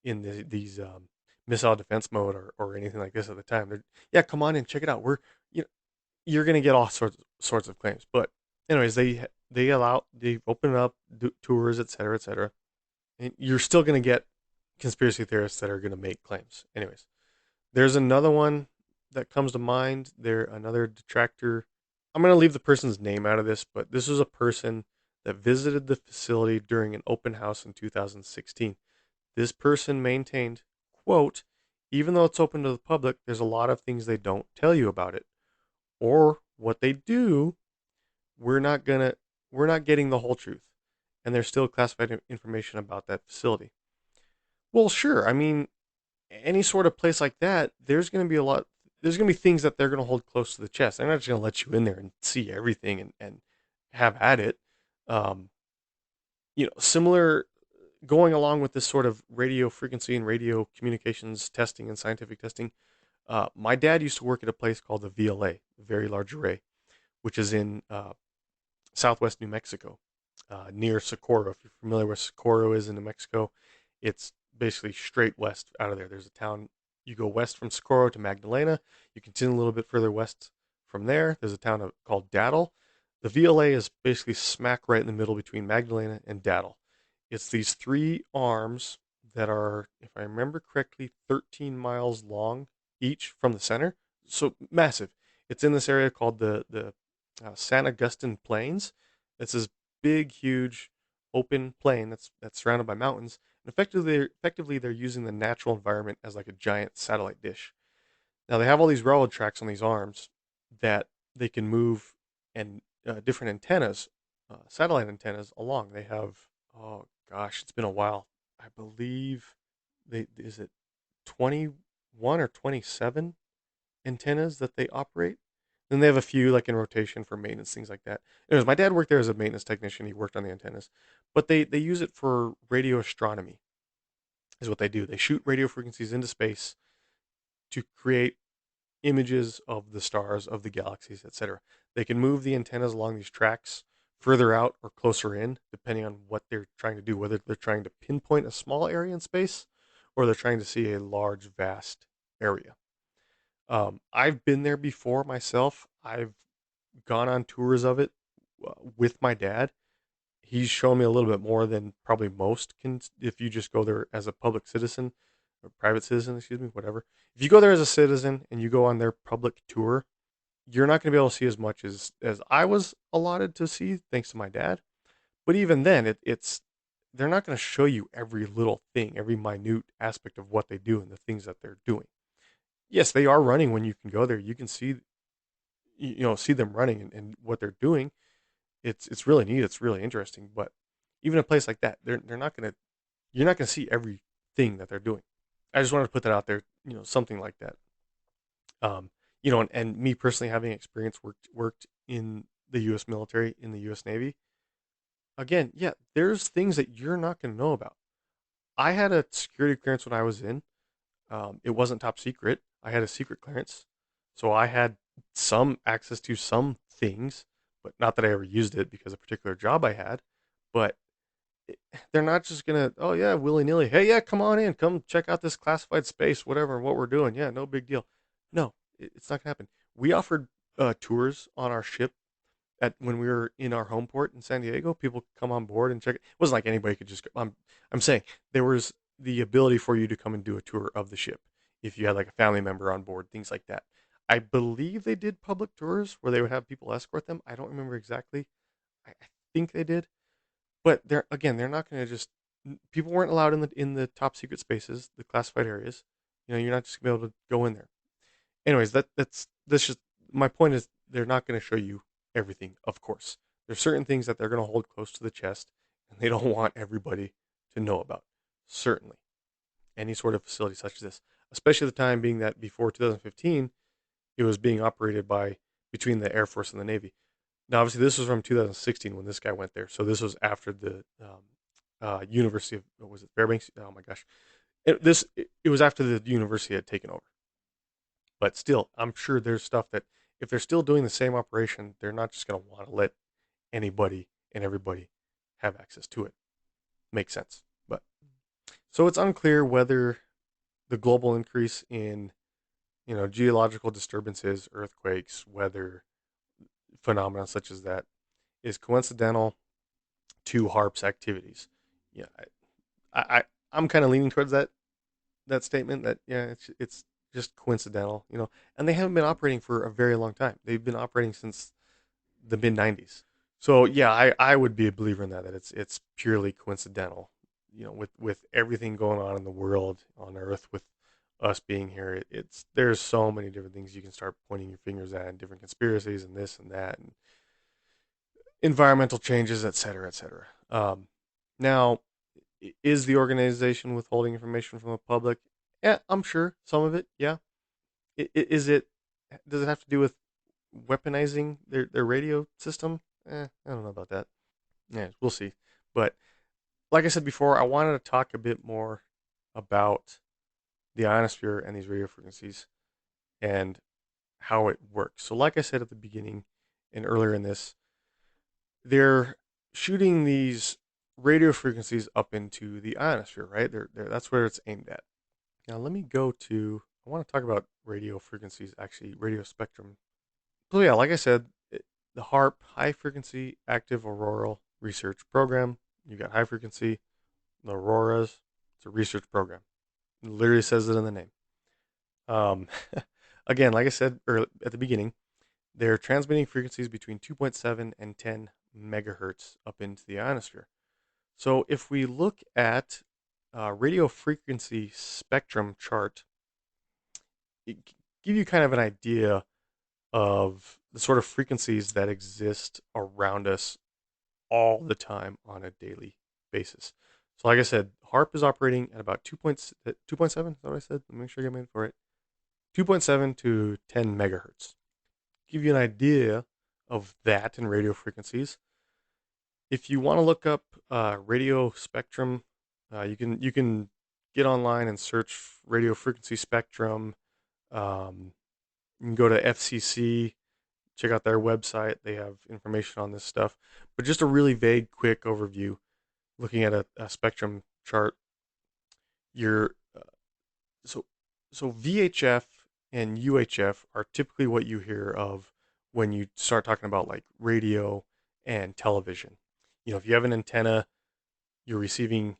these missile defense mode or anything like this at the time. Yeah, come on in, check it out. You know, you're going to get all sorts of claims, but anyways, they open up tours, et cetera, et cetera, and you're still going to get conspiracy theorists that are going to make claims. Anyways, there's another one that comes to mind. Another detractor. I'm going to leave the person's name out of this, but this was a person that visited the facility during an open house in 2016. This person maintained, quote, even though it's open to the public, there's a lot of things they don't tell you about it. Or what they do, we're not gonna we're not getting the whole truth. And there's still classified information about that facility. Well, sure. I mean, any sort of place like that, there's going to be things that they're going to hold close to the chest. They're not just going to let you in there and see everything and have at it. Um, Similar going along with this sort of radio frequency and radio communications testing and scientific testing. My dad used to work at a place called the VLA, Very Large Array, which is in southwest New Mexico, near Socorro. If you're familiar where Socorro is in New Mexico, it's basically straight west out of there. There's a town, you go west from Socorro to Magdalena. You continue a little bit further west from there. There's a town called Daddle. The VLA is basically smack right in the middle between Magdalena and Daddle. It's these three arms that are, if I remember correctly, 13 miles long each from the center. So massive. It's in this area called the San Augustine Plains. It's this big, huge, open plain that's surrounded by mountains. And effectively, they're using the natural environment as like a giant satellite dish. Now they have all these railroad tracks on these arms that they can move and different antennas, satellite antennas along. They have, oh gosh, it's been a while. I believe is it 21 or 27 antennas that they operate. Then they have a few like in rotation for maintenance, things like that. Anyways, my dad worked there as a maintenance technician. He worked on the antennas, but they use it for radio astronomy. Is what they do. They shoot radio frequencies into space to create images of the stars, of the galaxies, etc. They can move the antennas along these tracks further out or closer in, depending on what they're trying to do. Whether they're trying to pinpoint a small area in space, or they're trying to see a large, vast area. I've been there before myself. I've gone on tours of it with my dad. He's shown me a little bit more than probably most can if you just go there as a public citizen or private citizen, excuse me, whatever. If you go there as a citizen and you go on their public tour, you're not going to be able to see as much as I was allotted to see thanks to my dad. But even then, it's they're not going to show you every little thing, every minute aspect of what they do and the things that they're doing. Yes, they are running when you can go there. You can see, see them running and what they're doing. It's really neat. It's really interesting. But even a place like that, they're not going to you're not going to see everything that they're doing. I just wanted to put that out there. Something like that. And me personally having experience worked in the U.S. military, in the U.S. Navy. Again, yeah, there's things that you're not going to know about. I had a security clearance when I was in. It wasn't top secret. I had a secret clearance, so I had some access to some things, but not that I ever used it because of a particular job I had. But they're not just gonna, oh yeah, willy nilly. Hey, yeah, come on in, come check out this classified space, whatever, what we're doing. Yeah, no big deal. No, it's not gonna happen. We offered tours on our ship at when we were in our home port in San Diego. People could come on board and check it. It wasn't like anybody could just go. I'm saying there was the ability for you to come and do a tour of the ship if you had like a family member on board, things like that. I believe they did public tours where they would have people escort them. I don't remember exactly. I think they did, but they're not going to just. People weren't allowed in the top secret spaces, the classified areas. You're not just gonna be able to go in there. Anyways, that's just my point is they're not going to show you everything, of course. There's certain things that they're going to hold close to the chest and they don't want everybody to know about. Certainly. Any sort of facility such as this, especially the time being that before 2015, it was being operated by between the Air Force and the Navy. Now, obviously, this was from 2016 when this guy went there, so this was after the University of what was it Fairbanks? Oh my gosh, it was after the university had taken over. But still, I'm sure there's stuff that if they're still doing the same operation, they're not just going to want to let anybody and everybody have access to it. Makes sense. But so it's unclear whether the global increase in geological disturbances, earthquakes, weather phenomena such as that is coincidental to HAARP's activities. Yeah, I'm kind of leaning towards that statement that yeah, it's just coincidental, and they haven't been operating for a very long time. They've been operating since the mid '90s. So yeah, I would be a believer in that it's purely coincidental. With everything going on in the world on Earth, with us being here, it's there's so many different things you can start pointing your fingers at, and different conspiracies and this and that, and environmental changes, et cetera, et cetera. Now, is the organization withholding information from the public? Yeah, I'm sure some of it. Yeah, is it? Does it have to do with weaponizing their radio system? I don't know about that. Yeah, we'll see. But like I said before, I wanted to talk a bit more about the ionosphere and these radio frequencies and how it works. So, like I said at the beginning and earlier in this, they're shooting these radio frequencies up into the ionosphere, right? That's where it's aimed at. Now, let me go to. I want to talk about radio frequencies, actually, radio spectrum. So, yeah, like I said, the HAARP, High Frequency Active Auroral Research Program. You got high frequency, the auroras. It's a research program. It literally says it in the name. Um, again, like I said at the beginning, they're transmitting frequencies between 2.7 and 10 megahertz up into the ionosphere. So if we look at radio frequency spectrum chart, it give you kind of an idea of the sort of frequencies that exist around us all the time on a daily basis. So like I said, HARP is operating at about 2.7, is that what I said? Let me make sure I get made for it. 2.7 to 10 megahertz. Give you an idea of that in radio frequencies. If you want to look up radio spectrum, you can get online and search radio frequency spectrum. You can go to FCC, check out their website. They have information on this stuff. But just a really vague, quick overview, looking at a spectrum chart. You're so so VHF and UHF are typically what you hear of when you start talking about like radio and television. If you have an antenna, you're receiving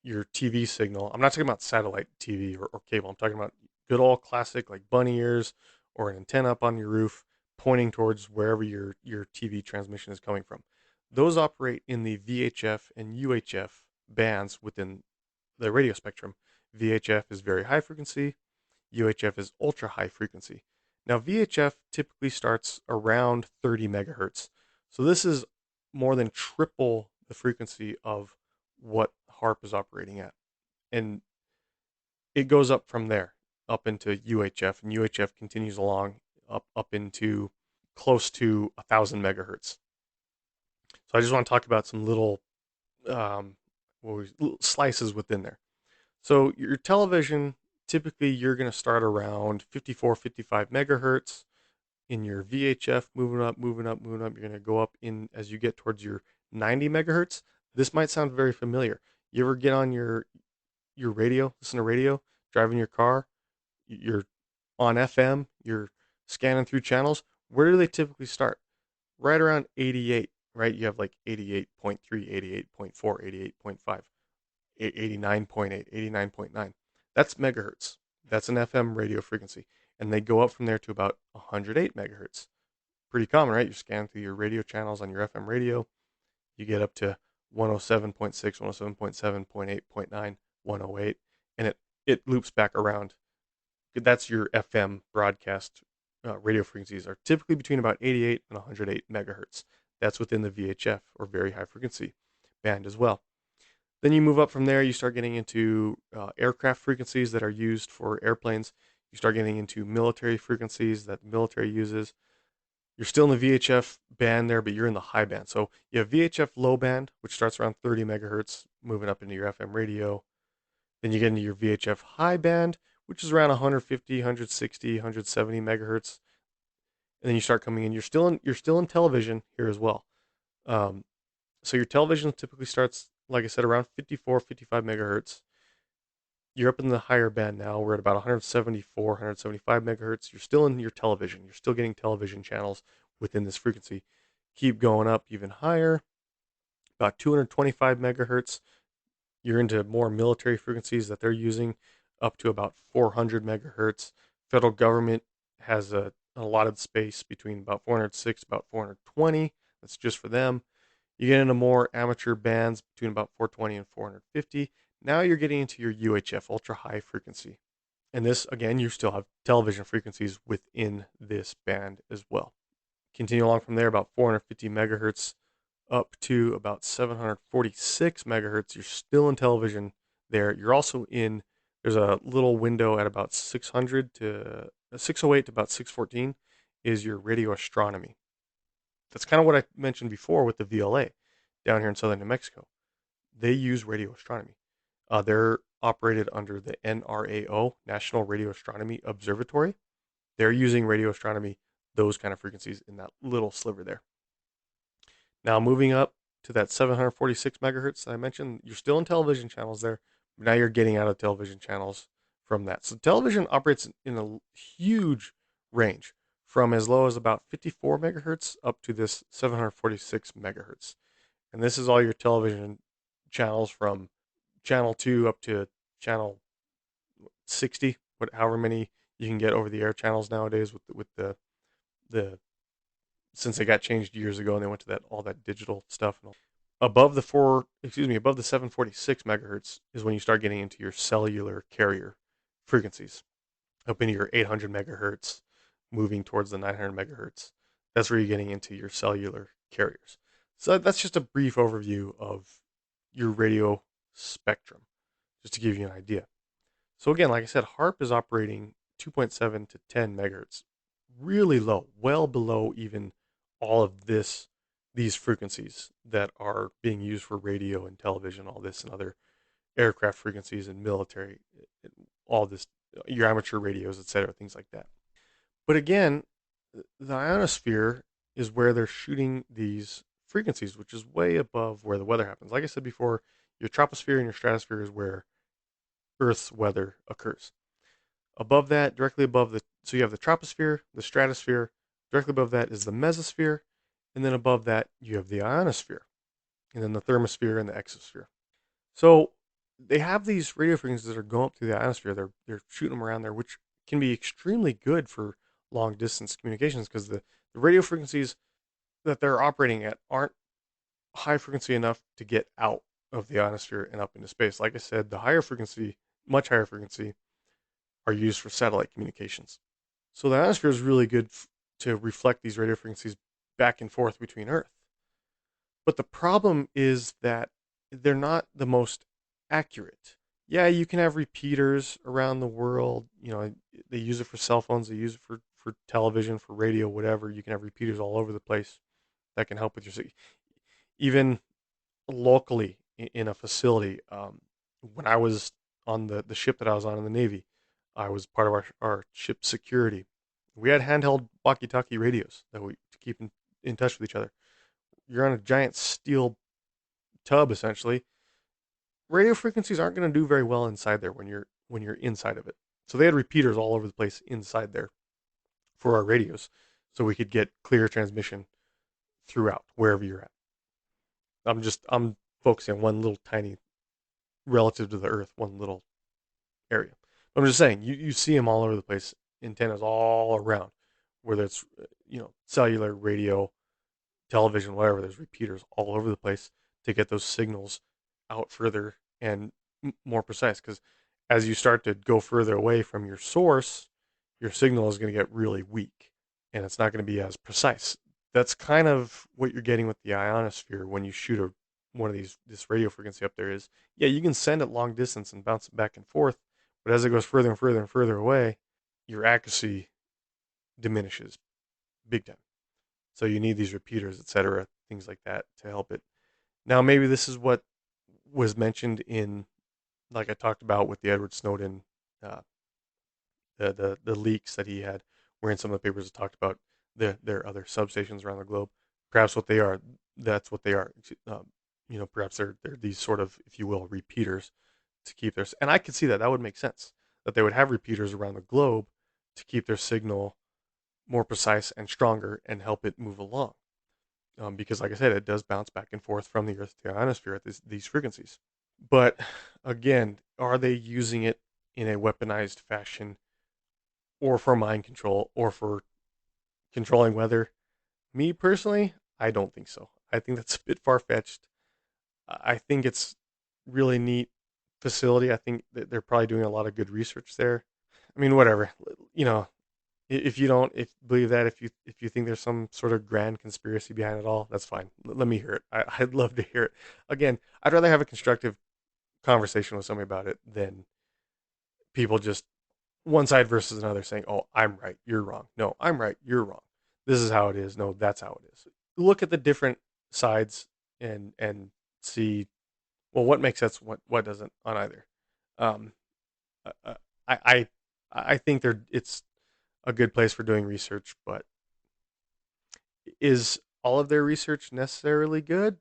your TV signal. I'm not talking about satellite TV or cable. I'm talking about good old classic like bunny ears or an antenna up on your roof pointing towards wherever your TV transmission is coming from. Those operate in the VHF and UHF bands within the radio spectrum. VHF is very high frequency, UHF is ultra high frequency. Now, VHF typically starts around 30 megahertz. So this is more than triple the frequency of what HAARP is operating at. And it goes up from there, up into UHF, and UHF continues along up into close to 1,000 megahertz. So I just want to talk about some little um, slices within there. So your television, typically you're going to start around 54, 55 megahertz. In your VHF, moving up, moving up, moving up. You're going to go up in as you get towards your 90 megahertz. This might sound very familiar. You ever get on your radio, listen to radio, driving your car, you're on FM, you're scanning through channels. Where do they typically start? Right around 88, right? You have like 88.3, 88.4, 88.5. 89.8, 89.9. That's megahertz. That's an FM radio frequency. And they go up from there to about 108 megahertz. Pretty common, right? You scan through your radio channels on your FM radio. You get up to 107.6, 107.7, 0.8, 0.9, 108. And it loops back around. That's your FM broadcast radio frequencies are typically between about 88 and 108 megahertz. That's within the VHF or very high frequency band as well. Then you move up from there. You start getting into aircraft frequencies that are used for airplanes. You start getting into military frequencies that the military uses. You're still in the VHF band there, but you're in the high band. So you have VHF low band, which starts around 30 megahertz, moving up into your FM radio. Then you get into your VHF high band, which is around 150, 160, 170 megahertz. And then you start coming in. You're still in television here as well. Um, so your television typically starts, like I said, around 54, 55 megahertz. You're up in the higher band now. We're at about 174, 175 megahertz. You're still in your television. You're still getting television channels within this frequency. Keep going up even higher, about 225 megahertz. You're into more military frequencies that they're using, up to about 400 megahertz. Federal government has a allotted space between about 406, about 420. That's just for them. You get into more amateur bands between about 420 and 450. Now you're getting into your UHF, ultra high frequency. And this, again, you still have television frequencies within this band as well. Continue along from there, about 450 megahertz up to about 746 megahertz. You're still in television there. You're also in, there's a little window at about 600 to 608 to about 614 is your radio astronomy. That's kind of what I mentioned before with the VLA down here in southern New Mexico. They use radio astronomy. They're operated under the NRAO, National Radio Astronomy Observatory. They're using radio astronomy, those kind of frequencies in that little sliver there. Now moving up to that 746 megahertz that I mentioned, you're still in television channels there. But now you're getting out of television channels from that. So television operates in a huge range from as low as about 54 megahertz up to this 746 megahertz. And this is all your television channels from channel 2 up to channel 60, however many you can get over the air channels nowadays with the since they got changed years ago and they went to that all that digital stuff. Above above the 746 megahertz is when you start getting into your cellular carrier frequencies, up into your 800 megahertz, moving towards the 900 megahertz. That's where you're getting into your cellular carriers. So that's just a brief overview of your radio spectrum, just to give you an idea. So again, like I said, HAARP is operating 2.7 to 10 megahertz, really low, well below even all of these frequencies that are being used for radio and television, all this and other aircraft frequencies and military, all this, your amateur radios, etc., things like that. But again, the ionosphere is where they're shooting these frequencies, which is way above where the weather happens. Like I said before, your troposphere and your stratosphere is where Earth's weather occurs. Above that, directly above so you have the troposphere, the stratosphere, directly above that is the mesosphere, and then above that you have the ionosphere, and then the thermosphere and the exosphere. So they have these radio frequencies that are going up through the ionosphere. They're shooting them around there, which can be extremely good for long distance communications because the radio frequencies that they're operating at aren't high frequency enough to get out of the ionosphere and up into space. Like I said, the higher frequency, much higher frequency, are used for satellite communications. So the ionosphere is really good to reflect these radio frequencies back and forth between Earth. But the problem is that they're not the most accurate. Yeah, you can have repeaters around the world. You know, they use it for cell phones, they use it for television, for radio, whatever. You can have repeaters all over the place that can help with your even locally in a facility. When I was on the ship that I was on in the Navy, I was part of our ship security. We had handheld walkie-talkie radios that we to keep in touch with each other. You're on a giant steel tub essentially. Radio frequencies aren't going to do very well inside there when you're inside of it. So they had repeaters all over the place inside there for our radios, so we could get clear transmission throughout wherever you're at. I'm focusing on one little tiny relative to the Earth, one little area. But I'm just saying you see them all over the place, antennas all around, whether it's cellular, radio, television, whatever. There's repeaters all over the place to get those signals out further and more precise. Because as you start to go further away from your source, your signal is going to get really weak and it's not going to be as precise. That's kind of what you're getting with the ionosphere when you shoot one of this radio frequency up there is, yeah, you can send it long distance and bounce it back and forth, but as it goes further and further and further away, your accuracy diminishes big time. So you need these repeaters, etc., things like that to help it. Now, maybe this is what was mentioned in, like I talked about with the Edward Snowden, uh, the leaks that he had, where in some of the papers it talked about their other substations around the globe. Perhaps what they are, that's what they are. Perhaps they're these sort of, if you will, repeaters to keep their. And I could see that would make sense that they would have repeaters around the globe to keep their signal more precise and stronger and help it move along. Because, like I said, it does bounce back and forth from the Earth to the ionosphere at these frequencies. But again, are they using it in a weaponized fashion or for mind control or for controlling weather? Me personally, I don't think so. I think that's a bit far fetched. I think it's really neat facility. I think that they're probably doing a lot of good research there. I mean, whatever. You know, if you don't if believe that, if you think there's some sort of grand conspiracy behind it all, that's fine. Let me hear it. I'd love to hear it. Again, I'd rather have a constructive conversation with somebody about it than people just one side versus another saying, "Oh, I'm right, you're wrong." No, I'm right, you're wrong. This is how it is. No, that's how it is. Look at the different sides and see, well, what makes sense, what doesn't on either. Um, uh, uh, I I I think it's a good place for doing research, but is all of their research necessarily good?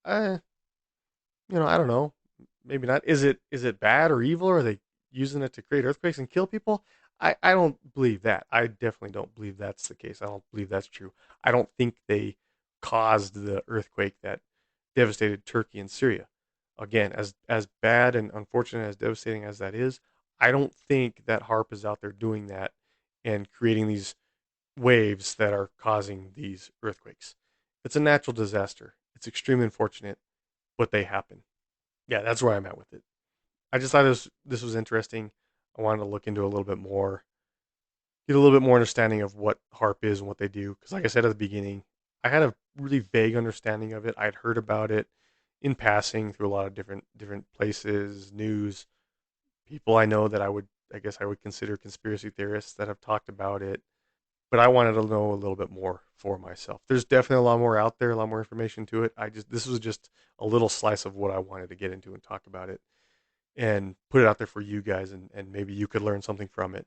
Uh, I don't know. Maybe not. Is it bad or evil? Or are they using it to create earthquakes and kill people? I don't believe that. I definitely don't believe that's the case. I don't believe that's true. I don't think they caused the earthquake that devastated Turkey and Syria. Again, as bad and unfortunate as devastating as that is, I don't think that HAARP is out there doing that and creating these waves that are causing these earthquakes. It's a natural disaster. It's extremely unfortunate, but they happen. Yeah, that's where I'm at with it. I just thought this was interesting. I wanted to look into it a little bit more, get a little bit more understanding of what HARP is and what they do. Because, like I said at the beginning, I had a really vague understanding of it. I'd heard about it in passing through a lot of different places, news, people I know that I guess I would consider conspiracy theorists that have talked about it. But I wanted to know a little bit more for myself. There's definitely a lot more out there, a lot more information to it. This was just a little slice of what I wanted to get into and talk about it and put it out there for you guys, and maybe you could learn something from it.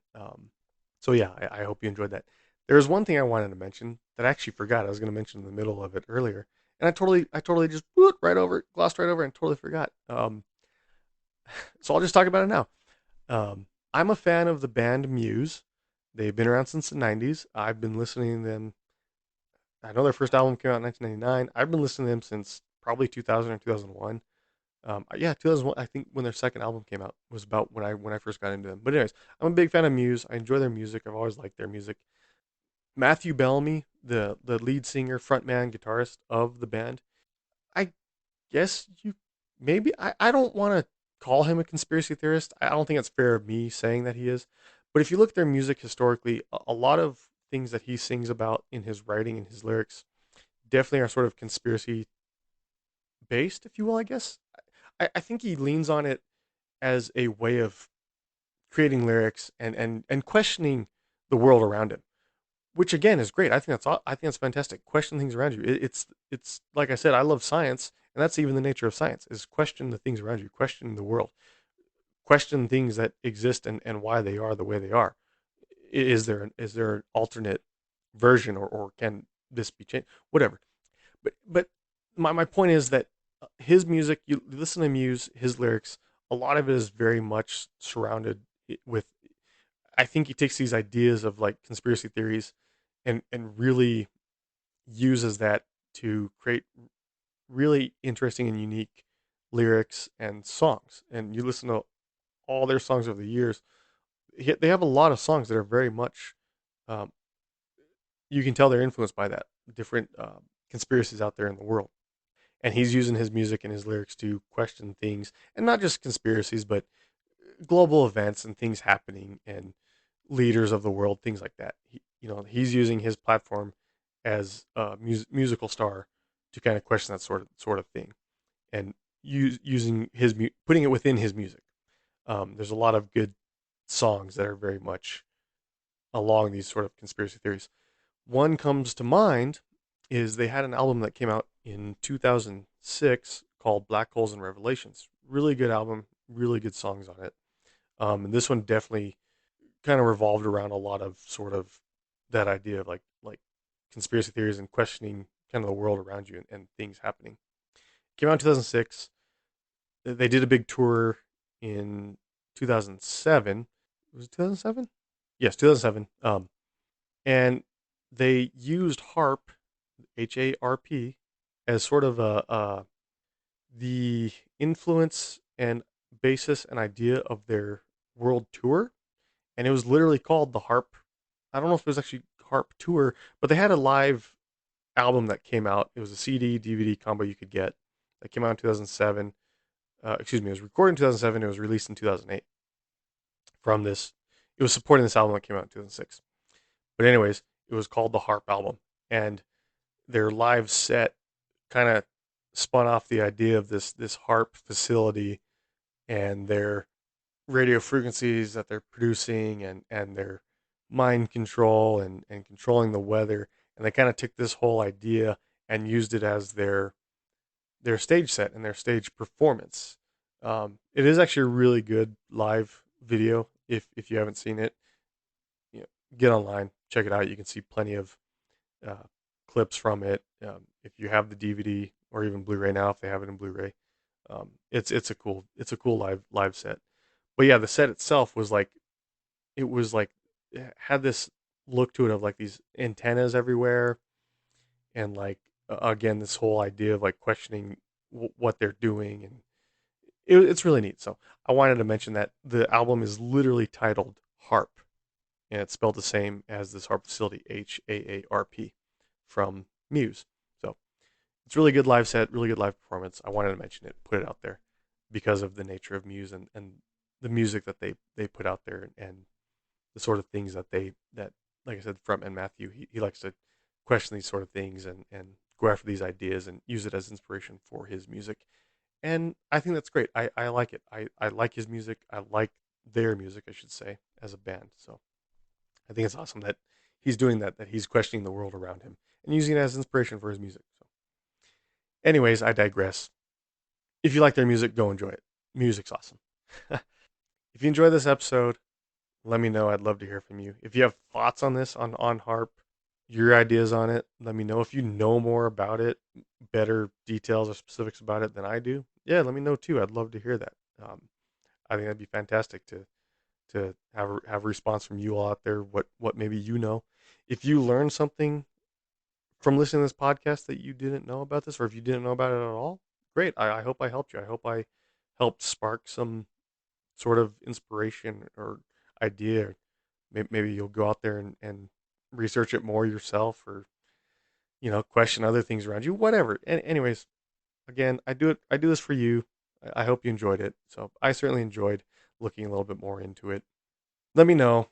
So yeah, I hope you enjoyed that. There's one thing I wanted to mention that I actually forgot. I was going to mention in the middle of it earlier, and I totally just right over it, glossed right over, it and totally forgot. So I'll just talk about it now. I'm a fan of the band Muse. They've been around since the '90s. I've been listening to them. I know their first album came out in 1999. I've been listening to them since probably 2000 or 2001. Yeah, 2001. I think when their second album came out was about when I first got into them. But anyways, I'm a big fan of Muse. I enjoy their music. I've always liked their music. Matthew Bellamy, the lead singer, frontman, guitarist of the band, I guess you maybe I don't want to call him a conspiracy theorist. I don't think it's fair of me saying that he is. But if you look at their music historically, a lot of things that he sings about in his writing and his lyrics definitely are sort of conspiracy based, if you will, I guess. I think he leans on it as a way of creating lyrics and questioning the world around him, which again is great. I think that's fantastic. Question things around you. It's like I said, I love science, and that's even the nature of science is question the things around you, question the world, question things that exist and why they are the way they are. Is there an alternate version or can this be changed? Whatever. But my point is that his music, you listen to Muse, his lyrics, a lot of it is very much surrounded with. I think he takes these ideas of like conspiracy theories and really uses that to create really interesting and unique lyrics and songs. And you listen to all their songs over the years, they have a lot of songs that are very much, um, you can tell they're influenced by that different conspiracies out there in the world. And he's using his music and his lyrics to question things, and not just conspiracies, but global events and things happening and leaders of the world, things like that. He's using his platform as a musical star to kind of question that sort of thing, and using putting it within his music. There's a lot of good songs that are very much along these sort of conspiracy theories. One comes to mind is they had an album that came out in 2006 called Black Holes and Revelations. Really good album, really good songs on it. And this one definitely kind of revolved around a lot of sort of that idea of like conspiracy theories and questioning kind of the world around you and things happening. Came out in 2006. They did a big tour in 2007. Was it 2007? Yes, 2007. And they used HAARP, HAARP, as sort of the influence and basis and idea of their world tour, and it was literally called the HAARP. I don't know if it was actually HAARP tour, but they had a live album that came out. It was a CD DVD combo you could get that came out in 2007. Excuse me, it was recorded in 2007. It was released in 2008. From this, it was supporting this album that came out in 2006. But anyways, it was called the HAARP album, and their live set kind of spun off the idea of this HAARP facility and their radio frequencies that they're producing and their mind control and controlling the weather. And they kind of took this whole idea and used it as their stage set and their stage performance. It is actually a really good live video. If you haven't seen it, you know, get online, check it out. You can see plenty of uh, clips from it. If you have the DVD or even Blu-ray now, if they have it in Blu-ray, it's a cool live set. But yeah, the set itself was like it was like it had this look to it of like these antennas everywhere, and like again this whole idea of like questioning what they're doing, and it's really neat. So I wanted to mention that the album is literally titled HAARP, and it's spelled the same as this HAARP facility, HAARP, from Muse. So it's really good live set, really good live performance. I wanted to mention it, put it out there because of the nature of Muse and the music that they put out there and the sort of things that like I said, frontman Matthew, he likes to question these sort of things and go after these ideas and use it as inspiration for his music. And I think that's great. I like it. I like his music. I like their music, I should say, as a band. So I think it's awesome that he's doing that he's questioning the world around him and using it as inspiration for his music. So anyways, I digress. If you like their music, go enjoy it. Music's awesome. If you enjoy this episode, let me know. I'd love to hear from you. If you have thoughts on this on HAARP, your ideas on it, let me know. If you know more about it, better details or specifics about it than I do, yeah, let me know too. I'd love to hear that. I think that'd be fantastic to have a response from you all out there. What maybe you know. If you learned something from listening to this podcast that you didn't know about this, or if you didn't know about it at all, great. I hope I helped you. I hope I helped spark some sort of inspiration or idea. Maybe you'll go out there and research it more yourself, or question other things around you. Whatever. Anyways, Again, I do this for you. I hope you enjoyed it. So I certainly enjoyed looking a little bit more into it. Let me know.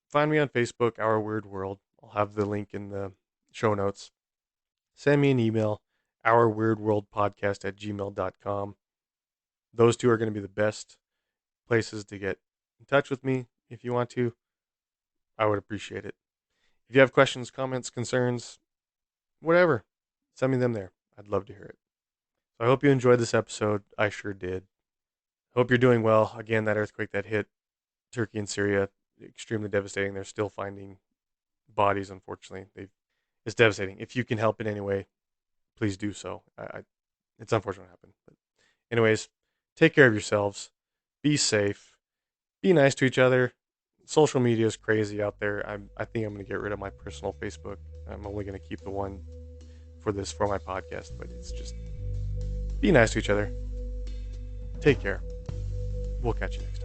Find me on Facebook, Our Weird World. I'll have the link in the show notes. Send me an email, ourweirdworldpodcast@gmail.com. Those two are going to be the best places to get in touch with me. If you want to, I would appreciate it. If you have questions, comments, concerns, whatever, send me them there. I'd love to hear it. So I hope you enjoyed this episode. I sure did. Hope you're doing well. Again, that earthquake that hit Turkey and Syria, extremely devastating. They're still finding bodies, unfortunately. It's devastating. If you can help in any way, please do so. It's unfortunate what happened. But anyways, take care of yourselves. Be safe. Be nice to each other. Social media is crazy out there. I think I'm going to get rid of my personal Facebook. I'm only going to keep the one for my podcast. But it's just be nice to each other. Take care. We'll catch you next time.